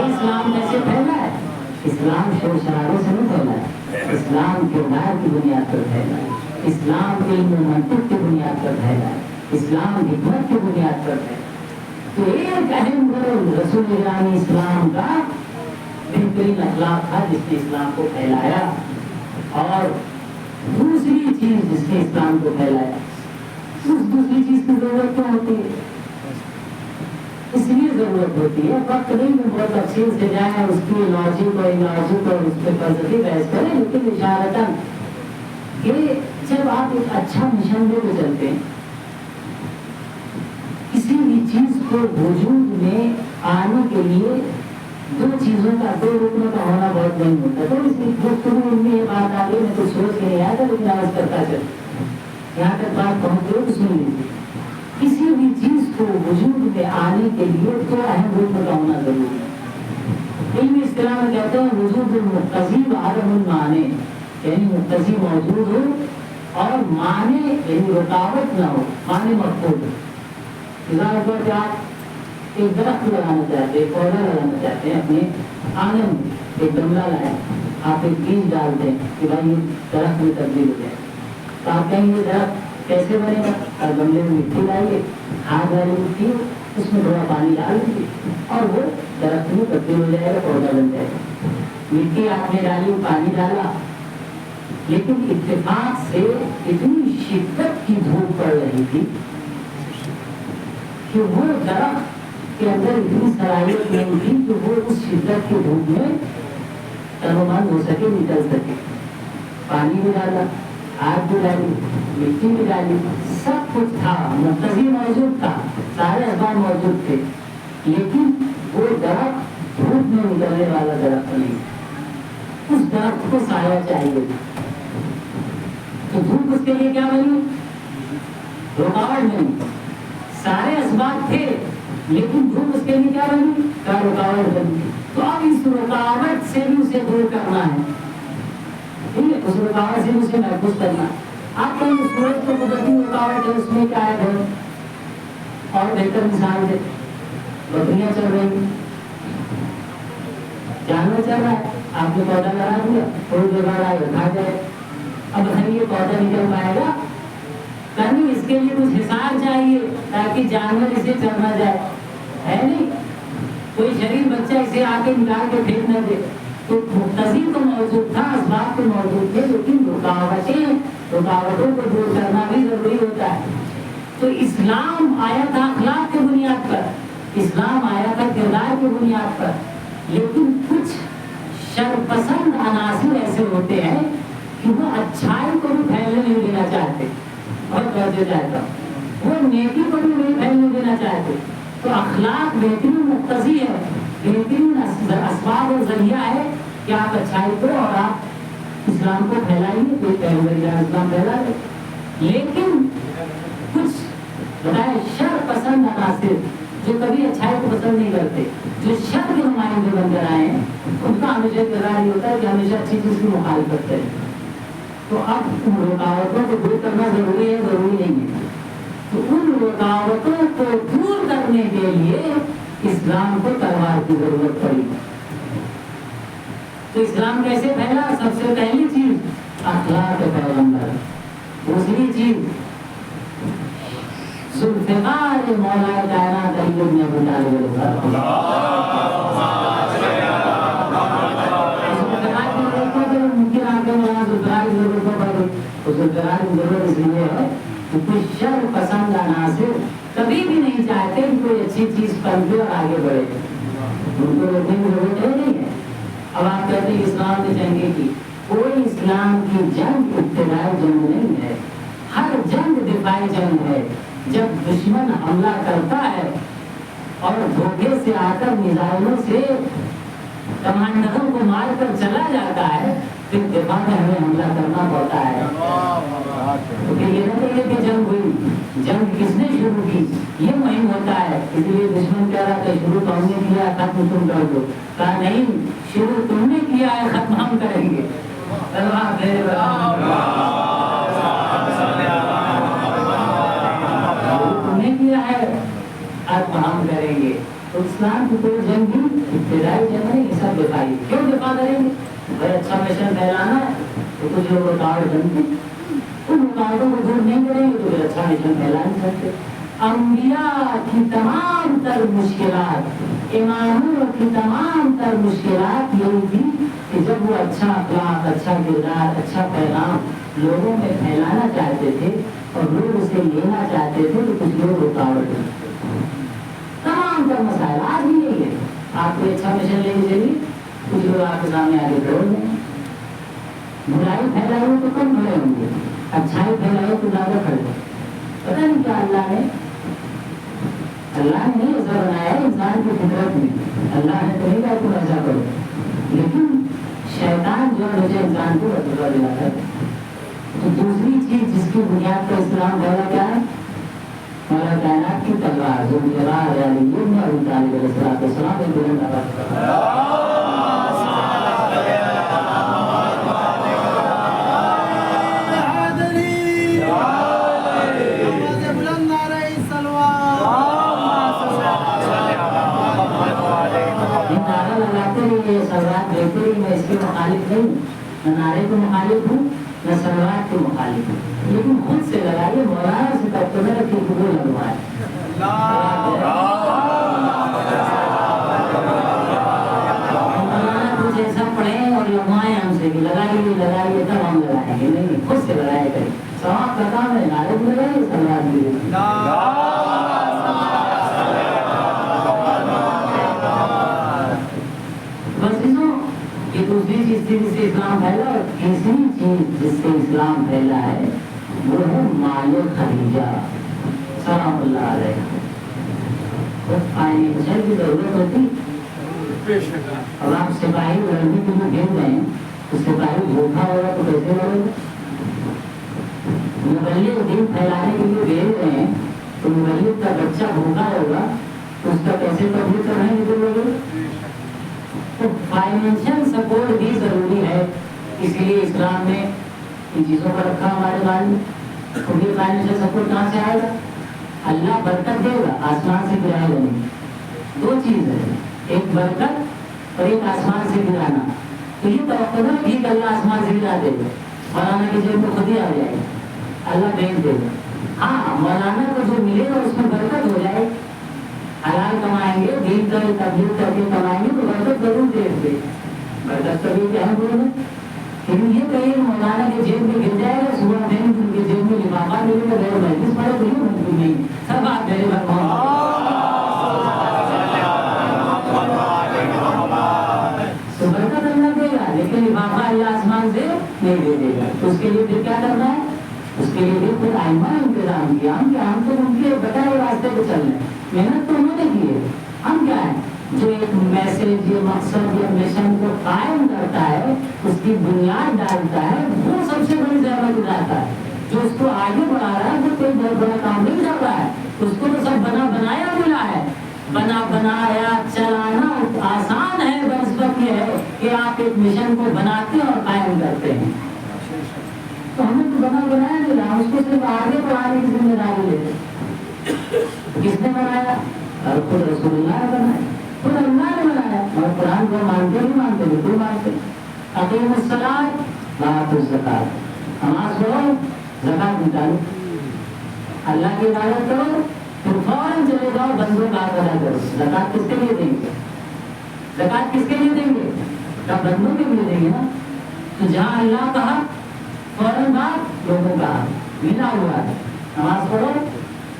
इस्लाम कैसे फैला है, इस्लाम शोर शराबे से नहीं फैला है, इस्लाम किरदार की बुनियाद पर फैला है, इस्लाम इल्म मंतिक की बुनियाद पर फैला है, इस्लाम हिकमत की बुनियाद पर फैला है। तो एक अहम रसूल इस्लाम का बेहतरीन अखलाक था जिसने इस्लाम को फैलाया, और दूसरी चीज जिसने इस्लाम को फैलाया दूसरी चीज की जरूरत क्या होती है? इसलिए जरूरत होती है वक्त नहीं में बहुत तफसील से जाए उसकी लॉजिक और इलॉजिक और उस पर फलसफी बहस करें, लेकिन इशारतन कि जब आप एक अच्छा मिशन लेकर चलते हैं, किसी भी चीज को वजूद में आने के लिए दो चीजों का, दो रुकनों का होना बहुत नहीं होता। तो इसलिए गुफ्तगू में ये बात आ गई, मैं तो सोच के नहीं आया था, लेकिन आवाज करता चल यहाँ तक बात पहुंच गई तो सुन लीजिए। किसी भी चीज को वजूद में आने के लिए दो अहम रुकन का होना जरूरी है। इल्मी इस्तिलाह में कहते हैं वजूद मुक्तज़ी व अदमुल माने, यानी मुक्तज़ी मौजूद हो और माने यानी रुकावट ना हो, माने मकबूल हो। मिसाल पर क्या एक दरख्त लगाना चाहते हैं, पौधा लगाना चाहते हैं अपने आंगन में, एक गमला लाए, आप एक बीज डालते हैं कि भाई ये दरख्त में तब्दील हो जाए, तो आप कहेंगे दरख्त कैसे बनेगा? और गमले में मिट्टी डालिए, खाद वाली मिट्टी, उसमें थोड़ा पानी डाल दीजिए और वो दरख्त में तब्दील हो जाएगा, पौधा बन जाएगा। मिट्टी आपने डाली, पानी डाला, लेकिन इत्तेफाक से इतनी शिद्दत की धूप पड़ रही थी कि वो दरख्त के अंदर इतनी सलाहियत नहीं थी कि वो उस शिद्दत की धूप में तनोमन हो सके, निकल सके। पानी भी डाला, आग भी डाली, मिट्टी भी डाली, सब कुछ था, मुक्तज़ी मौजूद था, सारे असबाब मौजूद थे, लेकिन वो दरख्त धूप में निकलने वाला दरख्त नहीं। उस दरख्त को साया चाहिए, तो धूप उसके लिए क्या बनी? रुकावट बनी। सारे असबाब थे, लेकिन धूप उसके लिए क्या बनी? क्या रुकावट बनी। तो अब इस रुकावट से भी उसे दूर करना है, ठीक है, उस रुकावट से उसे महफूज करना। आप कहीं सूरज को कुदरती रुकावट है, उसमें क्या है? और बेहतर मिसाल दे, बकरियां चल रही, जानवर चल रहा है, आपने पौधा लगा दिया, थोड़ी देर बाद आएगा खा जाए। अब बताइए पौधा निकल पाएगा? नहीं, इसके लिए कुछ हिसाब चाहिए ताकि जानवर इसे चलना जाए, है नहीं? कोई शरीर बच्चा इसे आके निकाल के फेंक न दे। तो मुक्तज़ी तो मौजूद था, असबाब तो मौजूद थे, लेकिन रुकावटों को दूर करना भी जरूरी होता है। तो इस्लाम आया था अखलाक की बुनियाद पर, इस्लाम आया था किरदार की बुनियाद पर, लेकिन कुछ शरपसंद अनासिर ऐसे होते हैं कि वो अच्छाई को भी फैलने नहीं देना चाहते, और तवज्जो चाहता वो नेकी को भी नहीं फैलने देना चाहते। तो अखलाक बेहतरीन मुक्तज़ी है, बेहतरीन असबाब और जरिया है कि आप अच्छाई को और आप इस्लाम को फैलाइए, कोई पैगंबर इस्लाम फैला दे। लेकिन कुछ बताए शर पसंद अनासिर जो कभी अच्छाई को पसंद नहीं करते, जो शर के नुमाइंदे बनकर आए हैं, उनका हमेशा किरदार ये होता है कि हमेशा अच्छी चीज की मुखालफत करें। तो अब उन रुकावटों को दूर करना जरूरी है, जरूरी नहीं है। तो उन रुकावटों को दूर करने के लिए इस्लाम को तलवार की जरूरत पड़ी। तो इस्लाम कैसे फैला? सबसे पहली चीज अखलाक पैगंबर, दूसरी चीज जुल्फ़िकार मौला कायनात अली इब्न अबी तालिब। मुमकिन आगे वहाँ जुल्फ़िकार की जरूरत पड़ गई, तो जुल्फ़िकार की जरूरत इसलिए है कि कोई शर पसंद अनासिर कभी भी नहीं चाहते कि कोई अच्छी चीज पनपे और आगे बढ़े, उनको रोकने की जरूरत है नहीं है। अब आप कहते हैं इस्लाम ने जंगे की, कोई इस्लाम की जंग इब्तिदाई जंग नहीं है, हर जंग दिफाई जंग है। जब दुश्मन हमला करता है और धोखे से आकर मिसाइलों से कमांडरों को मार कर चला जाता है, फिर दिफा में हमें हमला करना पड़ता है। तो ये ना कहिए कि जंग हुई, जंग किसने शुरू की, ये मुहिम होता है। इसलिए दुश्मन कह रहा था शुरू तो हमने किया, खत्म तुम कर दो। कहा नहीं, शुरू तुमने किया है, खत्म हम करेंगे। तुमने किया है, खत्म हम करेंगे। तो इस्लाम की कोई जंग भी इब्तिदाई जंग नहीं, सब दिखाई। क्यों दिफा करेंगे? भाई अच्छा मिशन फैलाना है तो कुछ लोग रुकावट बनते, उन रुकावटों को दूर नहीं करेंगे तो फिर अच्छा मिशन फैला नहीं सकते। अंबिया की तमाम तर मुश्किलात, इमामों की तमाम तर मुश्किलात यही थी कि जब वो अच्छा अखलाक, अच्छा किरदार, अच्छा पैगाम लोगों में फैलाना चाहते थे اور لوگ اسے لینا چاہتے تھے تو کچھ لوگ رکاوٹ کرتے تھے. تمام کا مسائل آج بھی یہی ہے. آپ کو اچھا مشن لے کے چلیے, کچھ لوگ آپ کے سامنے آگے دوڑ دیں. برائی پھیلائی تو کم کھڑے ہوں گے, اچھائی پھیلائی تو زیادہ کھڑے. پتہ نہیں کیا اللہ نے نہیں ایسا بنایا ہے انسان کی فطرت میں. اللہ نے تو نہیں کہا تم ایسا کرو, لیکن شیطان جو ہے مجھے انسان کو وظیفہ دلاتا ہے. تو دوسری چیز جس کی بنیاد پر اسلام پھیلا کیا ہے؟ مولا کائنات کی تلوار جو ابی طالب علیہ السلام ایک بلند آواز سلوات دیتے ہی میں اس کے مخالف نہیں, نہ نعرے کو مخالف ہوں نہ سلوات کے مخالف ہوں, لیکن خود سے لگائیے. مولانا سے ترجمہ رکھیے کہ وہ لگوائے. مولانا کچھ ایسا پڑھیں اور لگوائیں ہم سے بھی, لگائیے تب ہم لگائیں گے. نہیں, خود سے لگائے کریں. ثواب کا کام ہے, نعرے بھی لگائیے, سلوات بھی لگائیے. دوسری چیز تھی جس سے اسلام پھیلا, اور تیسری چیز جس سے اسلام پھیلا ہے وہ ہے مال خدیجہ سلام اللہ علیہ. فائنینشیل کی ضرورت ہوتی, اب آپ سپاہی لڑنے کے لیے بھیج رہے ہیں تو سپاہی بھوکھا ہوگا تو کیسے لڑے گا؟ مبلغ دین پھیلانے کے لیے بھیج رہے ہیں تو مبلغ کا بچہ بھوکا ہوگا تو اس کا کیسے تبلیغ کر رہے ہیں نکلے. تو فائنینشیل سپورٹ بھی ضروری ہے, اسی لیے اسلام نے ان چیزوں پر رکھا ہمارے بارے میں. کیونکہ فائنینشیل سپورٹ کہاں سے آئے گا؟ اللہ برکت دے گا, آسمان سے گرائے گا نہیں. دو چیز ہے, ایک برکت اور ایک آسمان سے گرانا. تو یہ توقع ہے کہ اللہ آسمان سے گرا دے گا, مولانا کی جیب میں خود ہی آ جائے گا, اللہ بھیج دے گا. ہاں, مولانا کو جو ملے گا اس میں برکت ہو جائے, حلال کمائیں گے, دین کا تبلیغ کر کے کمائیں گے تو برکت ضرور دے دے. برکت کبھی کیا ہے بولے, لیکن یہ کہیں مولانا کے جیب میں گر جائے گا, صبح دن ان کے جیب میں لفافہ ملے گا, غیر مجلس پڑے تو یہ ممکن نہیں. سب آپ میرے بھگوان تو برکت اللہ دے گا, لیکن لفافہ اللہ آسمان سے نہیں دے گا. تو اس کے لیے پھر کیا کرنا ہے؟ اس کے لیے پھر آئمہ انتظام کیا. ہم تو ان کے بتائے راستے پہ چل رہے ہیں, محنت تو انہوں نے کی ہے. ہم کیا ہے جو ایک میسج یا مقصد یا مشن کو قائم کرتا ہے, اس کی بنیاد ڈالتا ہے, وہ سب سے بڑی زحمت اٹھاتا ہے. جو اس کو آگے بڑھا رہا ہے وہ کوئی بہت بڑا کام نہیں کر رہا ہے, اس کو تو سب بنا بنایا ملا ہے. بنا بنایا چلانا آسان ہے, بنسبت یہ ہے کہ آپ ایک مشن کو بناتے ہیں اور قائم کرتے ہیں. تو ہمیں تو بنا بنایا ملا, اس کو صرف آگے بڑھانے کی ذمہ داری لیتے. کس نے بنایا؟ اور خود رسول اللہ نے بنایا, خود اللہ نے بنایا. اور قرآن کو مانتے نہیں مانتے, بالکل مانتے. اقیموا الصلاۃ وآتوا الزکاۃ, نماز پڑھو, زکات نکالو, اللہ کی عبادت کرو, پھر فوراً چلے جاؤ بندوں کا حق ادا کرو. زکات کس کے لیے دیں گے؟ زکات کس کے لیے دیں گے؟ کب بندوں کے لیے دیں گے نا. تو جہاں اللہ کا حق فوراً بعد لوگوں کا حق ملا ہوا ہے. نماز پڑھو,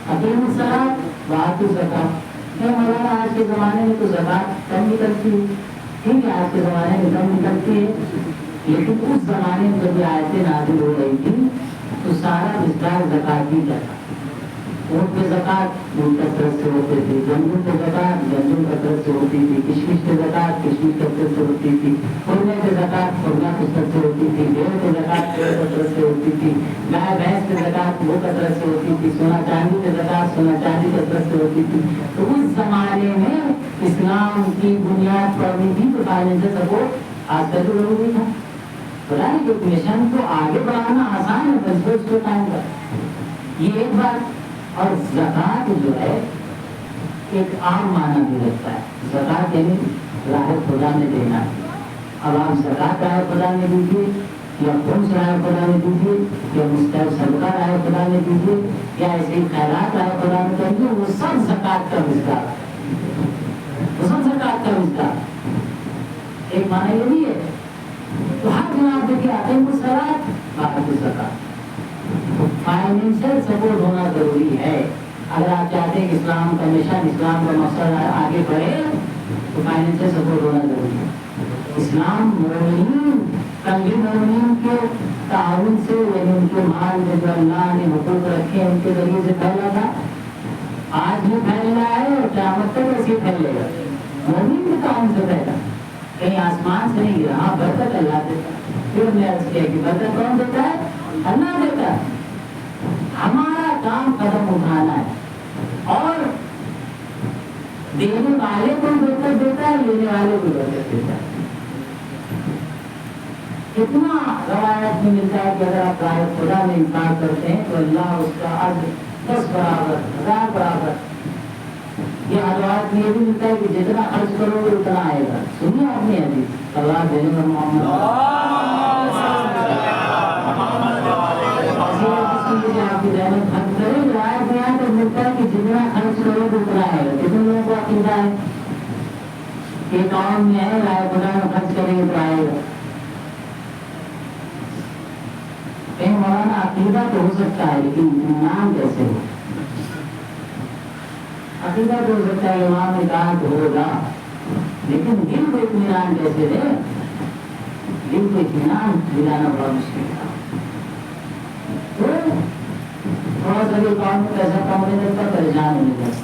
اقیموا الصلاۃ وآتوا الزکاۃ. مولانا آج کے زمانے میں تو زکات کم نکلتی ہے, ٹھیک ہے, آج کے زمانے میں کم نکلتی ہے, لیکن اس زمانے میں جب یہ آیتیں نازل ہو رہی تھی تو سارا مقدار زکات ہی کا تھا. اونٹ پہ زکات اونٹ کثرت سے ہوتے تھے, گندم پہ زکات گندم کثرت سے ہوتی تھی, کشمش پہ زکات کشمش کثرت سے ہوتی تھی, خرمے پہ زکات خرما کثرت سے ہوتی تھی, بھیڑ پہ زکات بھیڑ کثرت سے ہوتی تھی, گائے بھینس پہ زکات وہ کثرت سے ہوتی تھی, سونا چاندی پہ زکات سونا چاندی کثرت سے ہوتی تھی. تو اس زمانے میں اسلام کی بنیاد پڑنی تھی تو فائنینشیل سپورٹ آج کل تو ضروری تھا. بتا کہ مشن کو آگے بڑھانا آسان ہے, بس اس کو قائم کر. یہ ایک بات. اور زکات جو ہے ایک عام معنی بھی رکھتا ہے. زکات یعنی راہ خدا میں دینا. اب آپ زکات راہ خدا میں دیجیے, یا خمس راہ خدا میں دیجیے, یا مستحب صدقہ راہ خدا میں دیجیے, یا ایسے ہی خیرات راہ خدا میں کریے, وہ سب زکات کا مقدار, وہ سب زکات کا مقدار. ایک معنی یہ بھی ہے. تو ہر جناب دیکھیے اقیموا الصلاۃ وآتوا الزکاۃ. فائنینشیل अगर आप चाहते हैं कि इस्लाम का मिशन, इस्लाम का मसला आगे बढ़े तो फाइनेंशियल सपोर्ट होना जरूरी है। इस्लाम मोमिन कभी मोमिन के ताउन से यानी उनके माल में जो अल्लाह ने हुकूक रखे उनके जरिए से फैला था, आज भी फैल रहा है और क़यामत तक ऐसे फैलेगा। मोमिन के ताउन से फैला, कहीं आसमान से नहीं गिरा। हाँ, बरकत अल्लाह देता है। फिर हमने अर्ज किया कि बरकत कौन देता है? अल्लाह देता है। हमारा काम कदम उठाना है और देने वाले को बरकत देता है, लेने वाले को बरकत देता है। कितना रवायत में मिलता है कि अगर आप राय खुदा में इंकार करते हैं तो अल्लाह उसका अज्र 10 बराबर 1000 बराबर। ये रवायत में ये भी मिलता है कि जितना खर्च करोगे उतना आएगा। सुनिए आपने हदीस अल्लाह देने पर मोहम्मद आपकी रहमत खर्च करें। रवायत में यहाँ तक मिलता है कि जितना खर्च करोगे उतना आएगा। कितने लोगों को अकीदा है कि काम में है राय खुदा में खर्च करेंगे तो आएगा। कहीं मौलाना अकीदा तो हो सकता है लेकिन इत्मीनान कैसे हो? अकीदा तो हो सकता है इमाम ने कहा तो होगा, लेकिन दिल को इत्मीनान कैसे दे? दिल को इत्मीनान दिलाना बड़ा मुश्किल था। तो थोड़ा सा भी काम में पैसा कम होने लगता, परेशान होने लगता।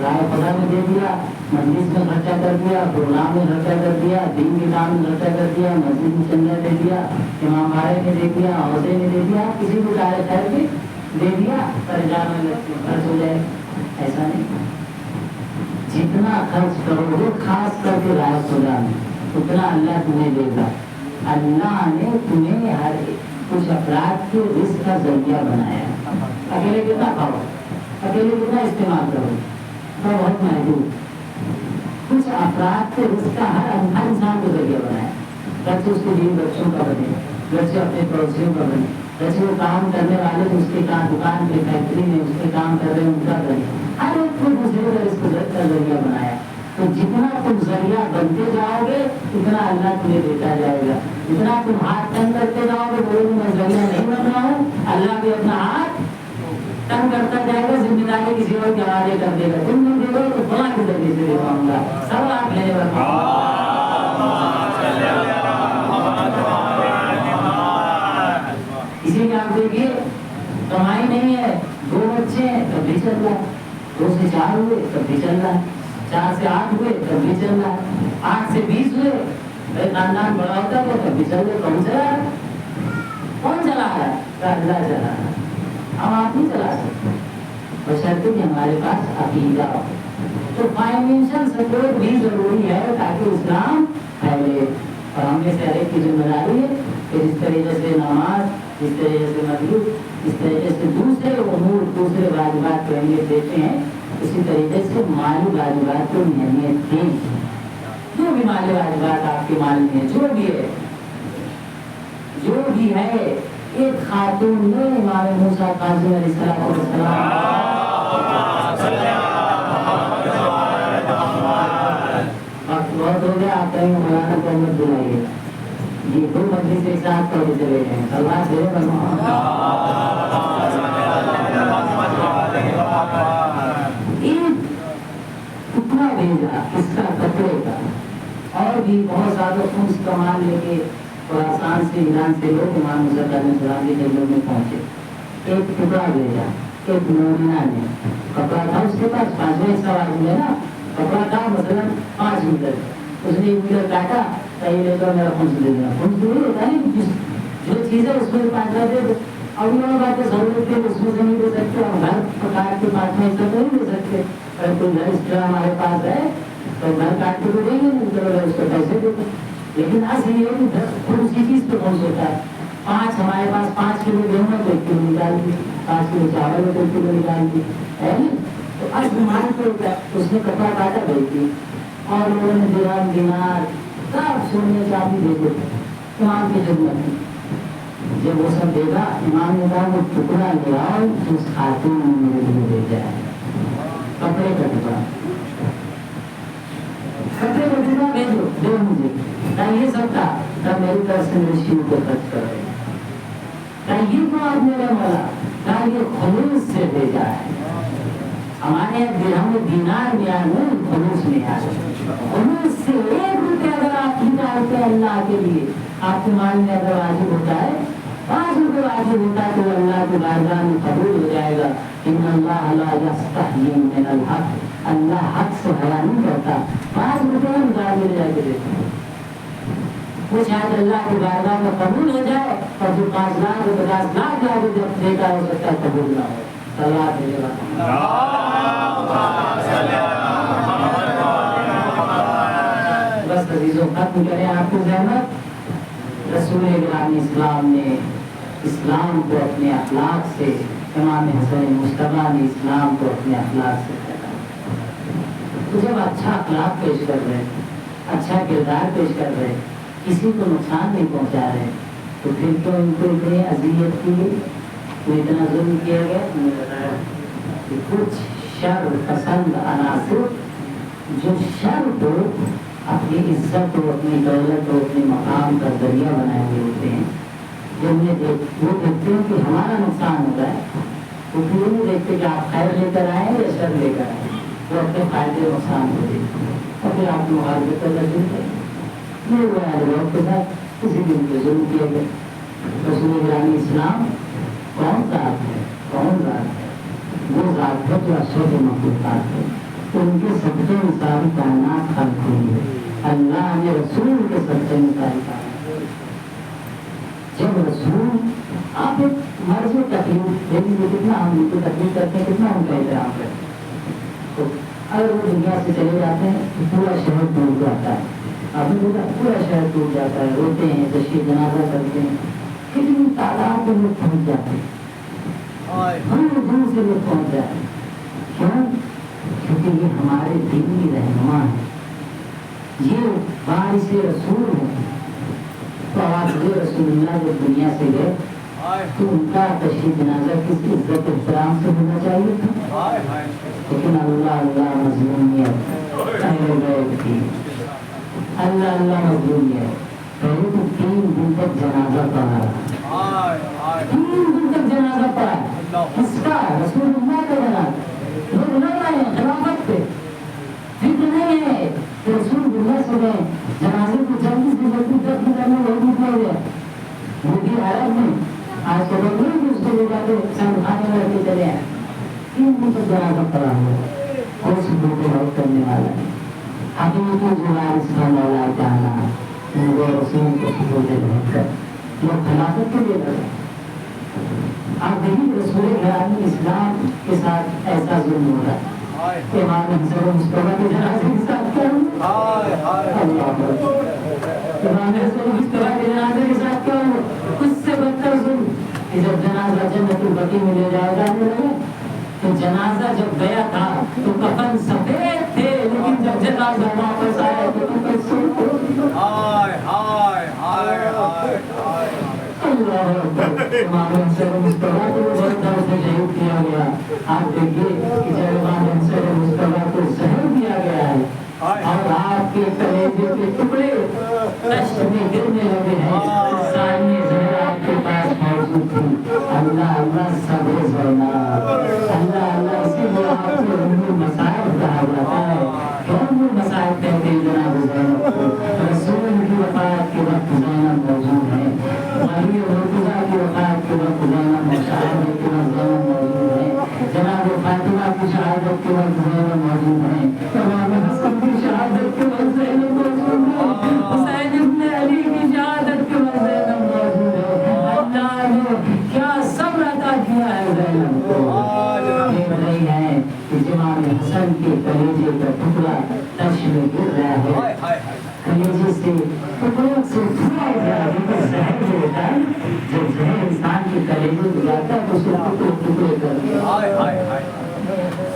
राय खुदा में दे दिया, मजलिस में खर्चा कर दिया, प्रोग्राम में खर्चा कर दिया, दीन के काम में खर्चा कर दिया, मस्जिद में चंदा दे दिया, इमाम बारे ने दे दिया, औसे ने दे दिया, किसी को टायर ठहर के दे दिया, परेशान होने लगते, खर्च हो जाए। ऐसा नहीं, जितना खर्च करोगे खास करके राय खुदा में उतना अल्लाह तुम्हें देगा। अल्लाह ने तुम्हें हर कुछ अफराद के रिस्क का जरिया बनाया। अकेले कितना खाओ, अकेले कितना इस्तेमाल करो, तो बहुत महदूद। कुछ अफराद के रिस्क का हर इंसान को जरिया बनाया। घर से उसके बीवी बच्चों का बने, घर से अपने पड़ोसियों का बने, घर से वो काम करने वाले जो उसके काम दुकान पे फैक्ट्री में उसके काम कर रहे हैं उनका बने, हर एक को दूसरे का रिस्क का जरिया बनाया। तो जितना तुम जरिया बनते जाओगे उतना अल्लाह तुम्हें देता जाएगा। जितना तुम हाथ तंग करते जाओगे बोलोगे मैं जरिया नहीं बन रहा हूँ, अल्लाह भी अपना हाथ तंग करता जाएगा, जिम्मेदारी किसी और के हवाले कर देगा। तुम नहीं देगा तो फला के जरिए से दे पाऊंगा, सब आप लेने वाला। इसीलिए आप देखिए कमाई नहीं है, 2 बच्चे हैं तब भी चल रहा है, 2 से 4 हुए तब भी चल रहा है, 4 से 8 हुए तब भी चल रहा है, 8 से 20 हुए खानदान बड़ा होता है तब भी चल रहे। कौन चला रहा है? कौन चला रहा है? अल्लाह चला रहा है, हम आप नहीं चला सकते, बशर्ते कि हमारे पास अकीदा हो। तो फाइनेंशियल सपोर्ट भी जरूरी है ताकि इस्लाम फैले और हमें से हर एक की जिम्मेदारी है कि इस तरीके से नमाज, इस तरीके से मजलूस, इस तरीके से दूसरे उमूर दूसरे वाजिबात को अहमियत देते हैं, इसी तरीके से माली वाजिबात को अहमियत दें। जो भी माली वाजिबात आपके माल में है, जो भी है, एक खातून ने इमाम मूसा काज़िम अलैहिस्सलाम बहुत हो गया, आप कहीं मौलाना को मत बुलाइए, ये 2 मजलिस एक साथ पढ़ के चले गए। अल्लाह से टुकड़ा भेजा इसका कपड़े का, और भी बहुत ज्यादा खूब कमाल लेके खुरासान से ईरान से लोग इमाम मूसा काज़िम के जंगल में पहुंचे। एक टुकड़ा भेजा, एक मोमिना ने कपड़ा था उसके पास, 5वें सवाल में ना कपड़ा था मतलब 5 मीटर, उसने 1 मीटर काटा, कहीं लेकर मेरा फंस दे दिया। फंस दूर होता नहीं, जो चीज़ है उसमें 5 दे दो। अब ये बातें जरूरत है उसमें से नहीं दे सकते, हम घर काट के 5 में ऐसा नहीं दे सकते। अगर कोई घर इस तरह हमारे पास है तो घर काट के तो देंगे नहीं, तो उसको पैसे देते। लेकिन आज ये है कि खुद उसी चीज़ पे पहुँच होता है। 5 हमारे पास 5 किलो गेहूँ है तो 1 किलो निकाल दी, 5 किलो चावल है तो 1 किलो निकाल दी, है नहीं? तो आज मान पे होता है, उसने कपड़ा काटा भेज दी और लोगों ने दिराम दिनार सब सोने चांदी दे दो इमाम की खिदमत में। जब वो सब देगा, इमाम ने कहा वो टुकड़ा ले आओ तो उस खातून ने मेरे लिए भेजा है, कपड़े का टुकड़ा, कपड़े का टुकड़ा भेजो, दो मुझे। ये सब था तब मेरी तरफ से मेरे शिव को खर्च कर रहे हैं। ये तो आप मेरा वाला ये खुलूस से भेजा है, हमारे यहाँ दिरहम दीनार में आए खुलूस में आए खुलूस से 1 रुपया अगर आप निकालते हैं अल्लाह के लिए आपके माल में अगर वाजिब होता है 5 रुपये वाजिब होता है तो अल्लाह के बारगाह में कबूल हो जाएगा। इन्नल्लाह ला यस्तही मिनल हक, अल्लाह हक से हया नहीं करता। 5 रुपये निकाल ले जाके देते हैं वो शायद अल्लाह की बारगाह में कबूल हो जाए और जो 5 लाख 50 लाख लाख जब देता हो सकता है कबूल ना हो। सलाह देगा बस अजीजों खत्म करें आपकी जहमत। रसूल इकराम इस्लाम ने इस्लाम को अपने अखलाक से, इमाम हसन मुस्तफा ने इस्लाम को अपने अखलाक से कहा। तो जब अच्छा अखलाक पेश कर रहे हैं, अच्छा किरदार पेश कर रहे हैं, किसी को नुकसान नहीं पहुंचा रहे, तो फिर तो इनको इतनी अजियत की गई, तो इतना जुल्म किया गया। उन्होंने बताया कि कुछ शर पसंद अनासर जो शर को अपनी इज्जत को, अपनी दौलत को, अपने मकाम का जरिया बनाए हुए होते हैं। जब वो देखते हैं कि हमारा नुकसान हो रहा है तो फिर वो नहीं देखते कि आप खैर लेकर आए या शर लेकर आए, वो अपने फायदे नुकसान को देखते हैं और फिर आप मुहावजे कर लगते हैं। ये हुआ लोगों के साथ किसी दिन को जुल्म किया गया। रसूल इकराम इस्लाम कौन ज़ात है? कौन ज़ात है? वो ज़ात है जो अशरफ मखलूक़ात है, उनके सबसे सारी कायनात खल्क़ हुई है। अल्लाह ने रसूल के सबसे सारी कायनात, जब रसूल आप एक मर्ज तकलीफ देंगे कितना हम उनको तकलीफ करते हैं, कितना उनका एहतराम करते हैं। तो अगर वो दुनिया से चले जाते हैं तो पूरा शहर टूट जाता है। आपने देखा पूरा शहर टूट जाता है, रोते हैं, तशरीफ़ जनाजा करते हैं, कितनी तादाद में लोग पहुँच जाते हैं, दूर दूर से लोग पहुँच जाते हैं। क्यों? क्योंकि ये हमारे दीन की रहनुमा है, ये वारिस रसूल है। तो आज रसूलुल्लाह जब दुनिया से गए तो उनका तशरीफ़ जनाजा किस इज्जत एहतराम से होना चाहिए था, लेकिन अल्लाह अल्लाह मज़लूमियत पहले गए थी, अल्लाह अल्लाह मज़लूमियत। पहले तो 3 दिन तक जनाजा पढ़ा, 3 दिन तक जनाजा पढ़ा। किसका? रसूलुल्लाह का जनाजा। लोग लड़ रहे हैं खिलाफत पे, फिक्र नहीं है कि रसूलुल्लाह से गए जनाजे को जल्दी से जल्दी दफन करने लोग निकले गए। वो भी अरब में आज तो लोग नहीं उसको ले जाते खाने लड़के चले आए। 3 दिन तक जनाजा पड़ा हुआ, कोई सुबह को बहुत करने वाला है। हकीकी जो वारिस का मौला जाना वो रसूल को बोले रहकर लोग खिलाफत के लिए लड़े। आप देखिए रसूल इकराम इस्लाम के साथ ऐसा जुल्म हो रहा है। इमाम हसन मुस्तफा के जनाजे के साथ क्या हुआ? इमाम हसन मुस्तफा के जनाजे के साथ क्या हुआ? उससे बदतर जुल्म कि जब जनाजा जन्नतुल बकी में ले जाया जाने लगा तो जनाजा जब गया था तो कफन सफेद थे, लेकिन जब जनाजा वापस आया तो कफन सुर्ख हो गया। इमाम हसन मुस्तफा को बहुत दर्द से शहीद किया गया। आप देखिए कि जब इमाम हसन मुस्तफा को शहीद किया गया है और आपके कलेजे के टुकड़े कष्ट में गिरने लगे हैं, सामने ज़हरा आपके पास मौजूद थी। अल्लाह अल्लाह सब्र ज़ैना, अल्लाह अल्लाह इसीलिए आपको उम्मुल मसाइब कहा जाता है। क्यों उम्मुल मसाइब कहते हैं जनाब ज़ैनब को? रसूल की वफ़ात के वक्त ज़ैनब मौजूद है, मरियम मुर्तज़ा की वफ़ात के वक्त ज़ैनब शहादत के वक्त ज़ैनब मौजूद है, जनाब फातिमा की शहादत के वक्त ज़ैनब मौजूद है, इमाम हसन की शहादत के वक्त ज़ैनब मौजूद है, हुसैन इब्न अली की शहादत के वक्त ज़ैनब मौजूद है। अल्लाह ने क्या सब्र अता किया है ज़ैनब को। देख रही है कि इमाम हसन के कलेजे का टुकड़ा तश में गिर रहा है, कलेजे से टुकड़ों से छुआ गया। जहर जो होता है, जब जहर इंसान के कलेजे में जाता है तो उसको टुकड़े टुकड़े कर दिया।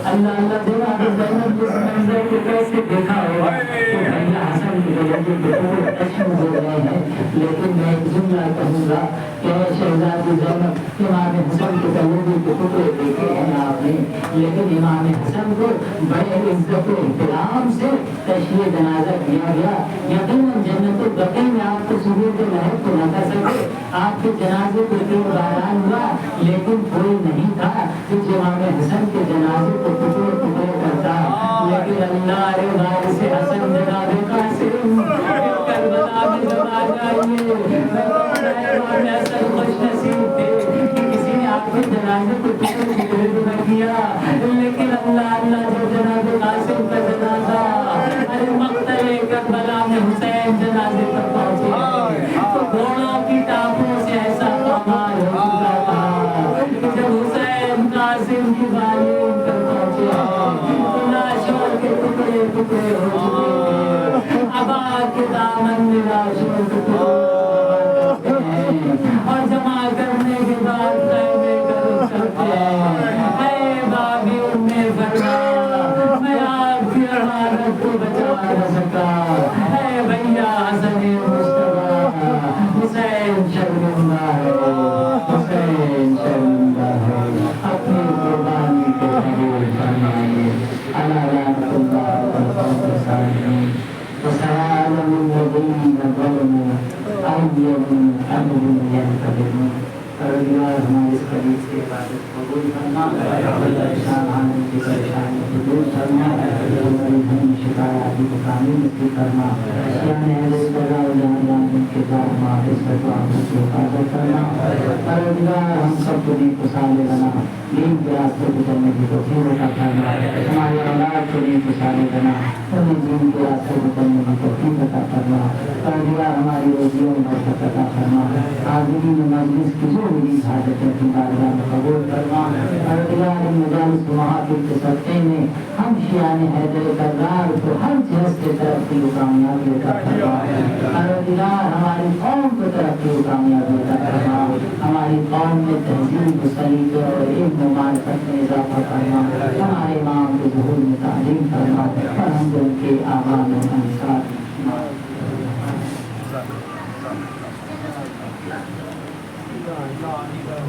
अल्लाह अल्लाह देवा तो ज़ैनब जिस मंजर को कैसे देखा होगा तो भैया हसन के कलेजे के टुकड़े तश में गिर रहे हैं। लेकिन मैं एक जुमला कहूँगा कि शहजादी ज़ैनब, इमाम हसन के कलेजे के टुकड़े देखे हैं आपने, लेकिन इमाम हसन को बड़े इज्जत एहतराम से तशरीफ़ जनाजा किया गया। यकीनन जन्नतुल बकी में आपको सुबह के महल को न कर सके, आपके जनाजे को तीन बारान हुआ, लेकिन कोई नहीं था कि इमाम हसन के जनाजे को टुकड़े की बारी उन पर पहुंचे तो लाशों के टुकड़े टुकड़े हो चुके अबा के दामन में लाशों के टुकड़े और जमा करने के बाद खैमे कर सकते हैं बाबी उनमें फरमाया मैं आपकी अमानत को बचा न सका भैया हसन मुस्तफा हुसैन शर्मिंदा है हुसैन शर्मिंदा है अपनी कुर्बानी को कबूल फरमाइए अला लानतुल्लाह वल कौम सालिहीन वसलाम अलल्लज़ीना ज़लमू अय्युम अमरुन यंतक़िमून परवरदिगार हमारे इस करीब से इबादत कबूल फरमा परेशान की परेशानी को दूर फरमा हमारी धन शिकायत को कामिल नसीब फरमा यानी अहले सदा व जहान के बाद हमारे सदा की हिफाजत करना परवरदिगार हम सब को दी खुशहाल बना दीन के रास्ते पर चलने की तौफीक अता फरमा हमारे औलाद को दी खुशहाल बना उन्हें दीन के रास्ते पर चलने की तौफीक अता फरमा परवरदिगार हमारी रोजियों में बरकत अता फरमा हाज़िरीन मजलिस की जो मेरी हाजतें की बारगाह में कबूल फरमा परवरदिगार इन मजालिस महाफिल के सदक़े में हम शियाने हैदर कररार को हर जहत से तरक्की को कामयाबी अता फरमा परवरदिगार हमारी कौम को तरक्की को कामयाबी अता फरमा हमारी कौम में तहजीब सलीक़े और इल्म मारिफत में इजाफा फरमा हमारे इमाम के ज़ुहूर में तालीम फरमा और हम उनके आवाम और अंसार Allah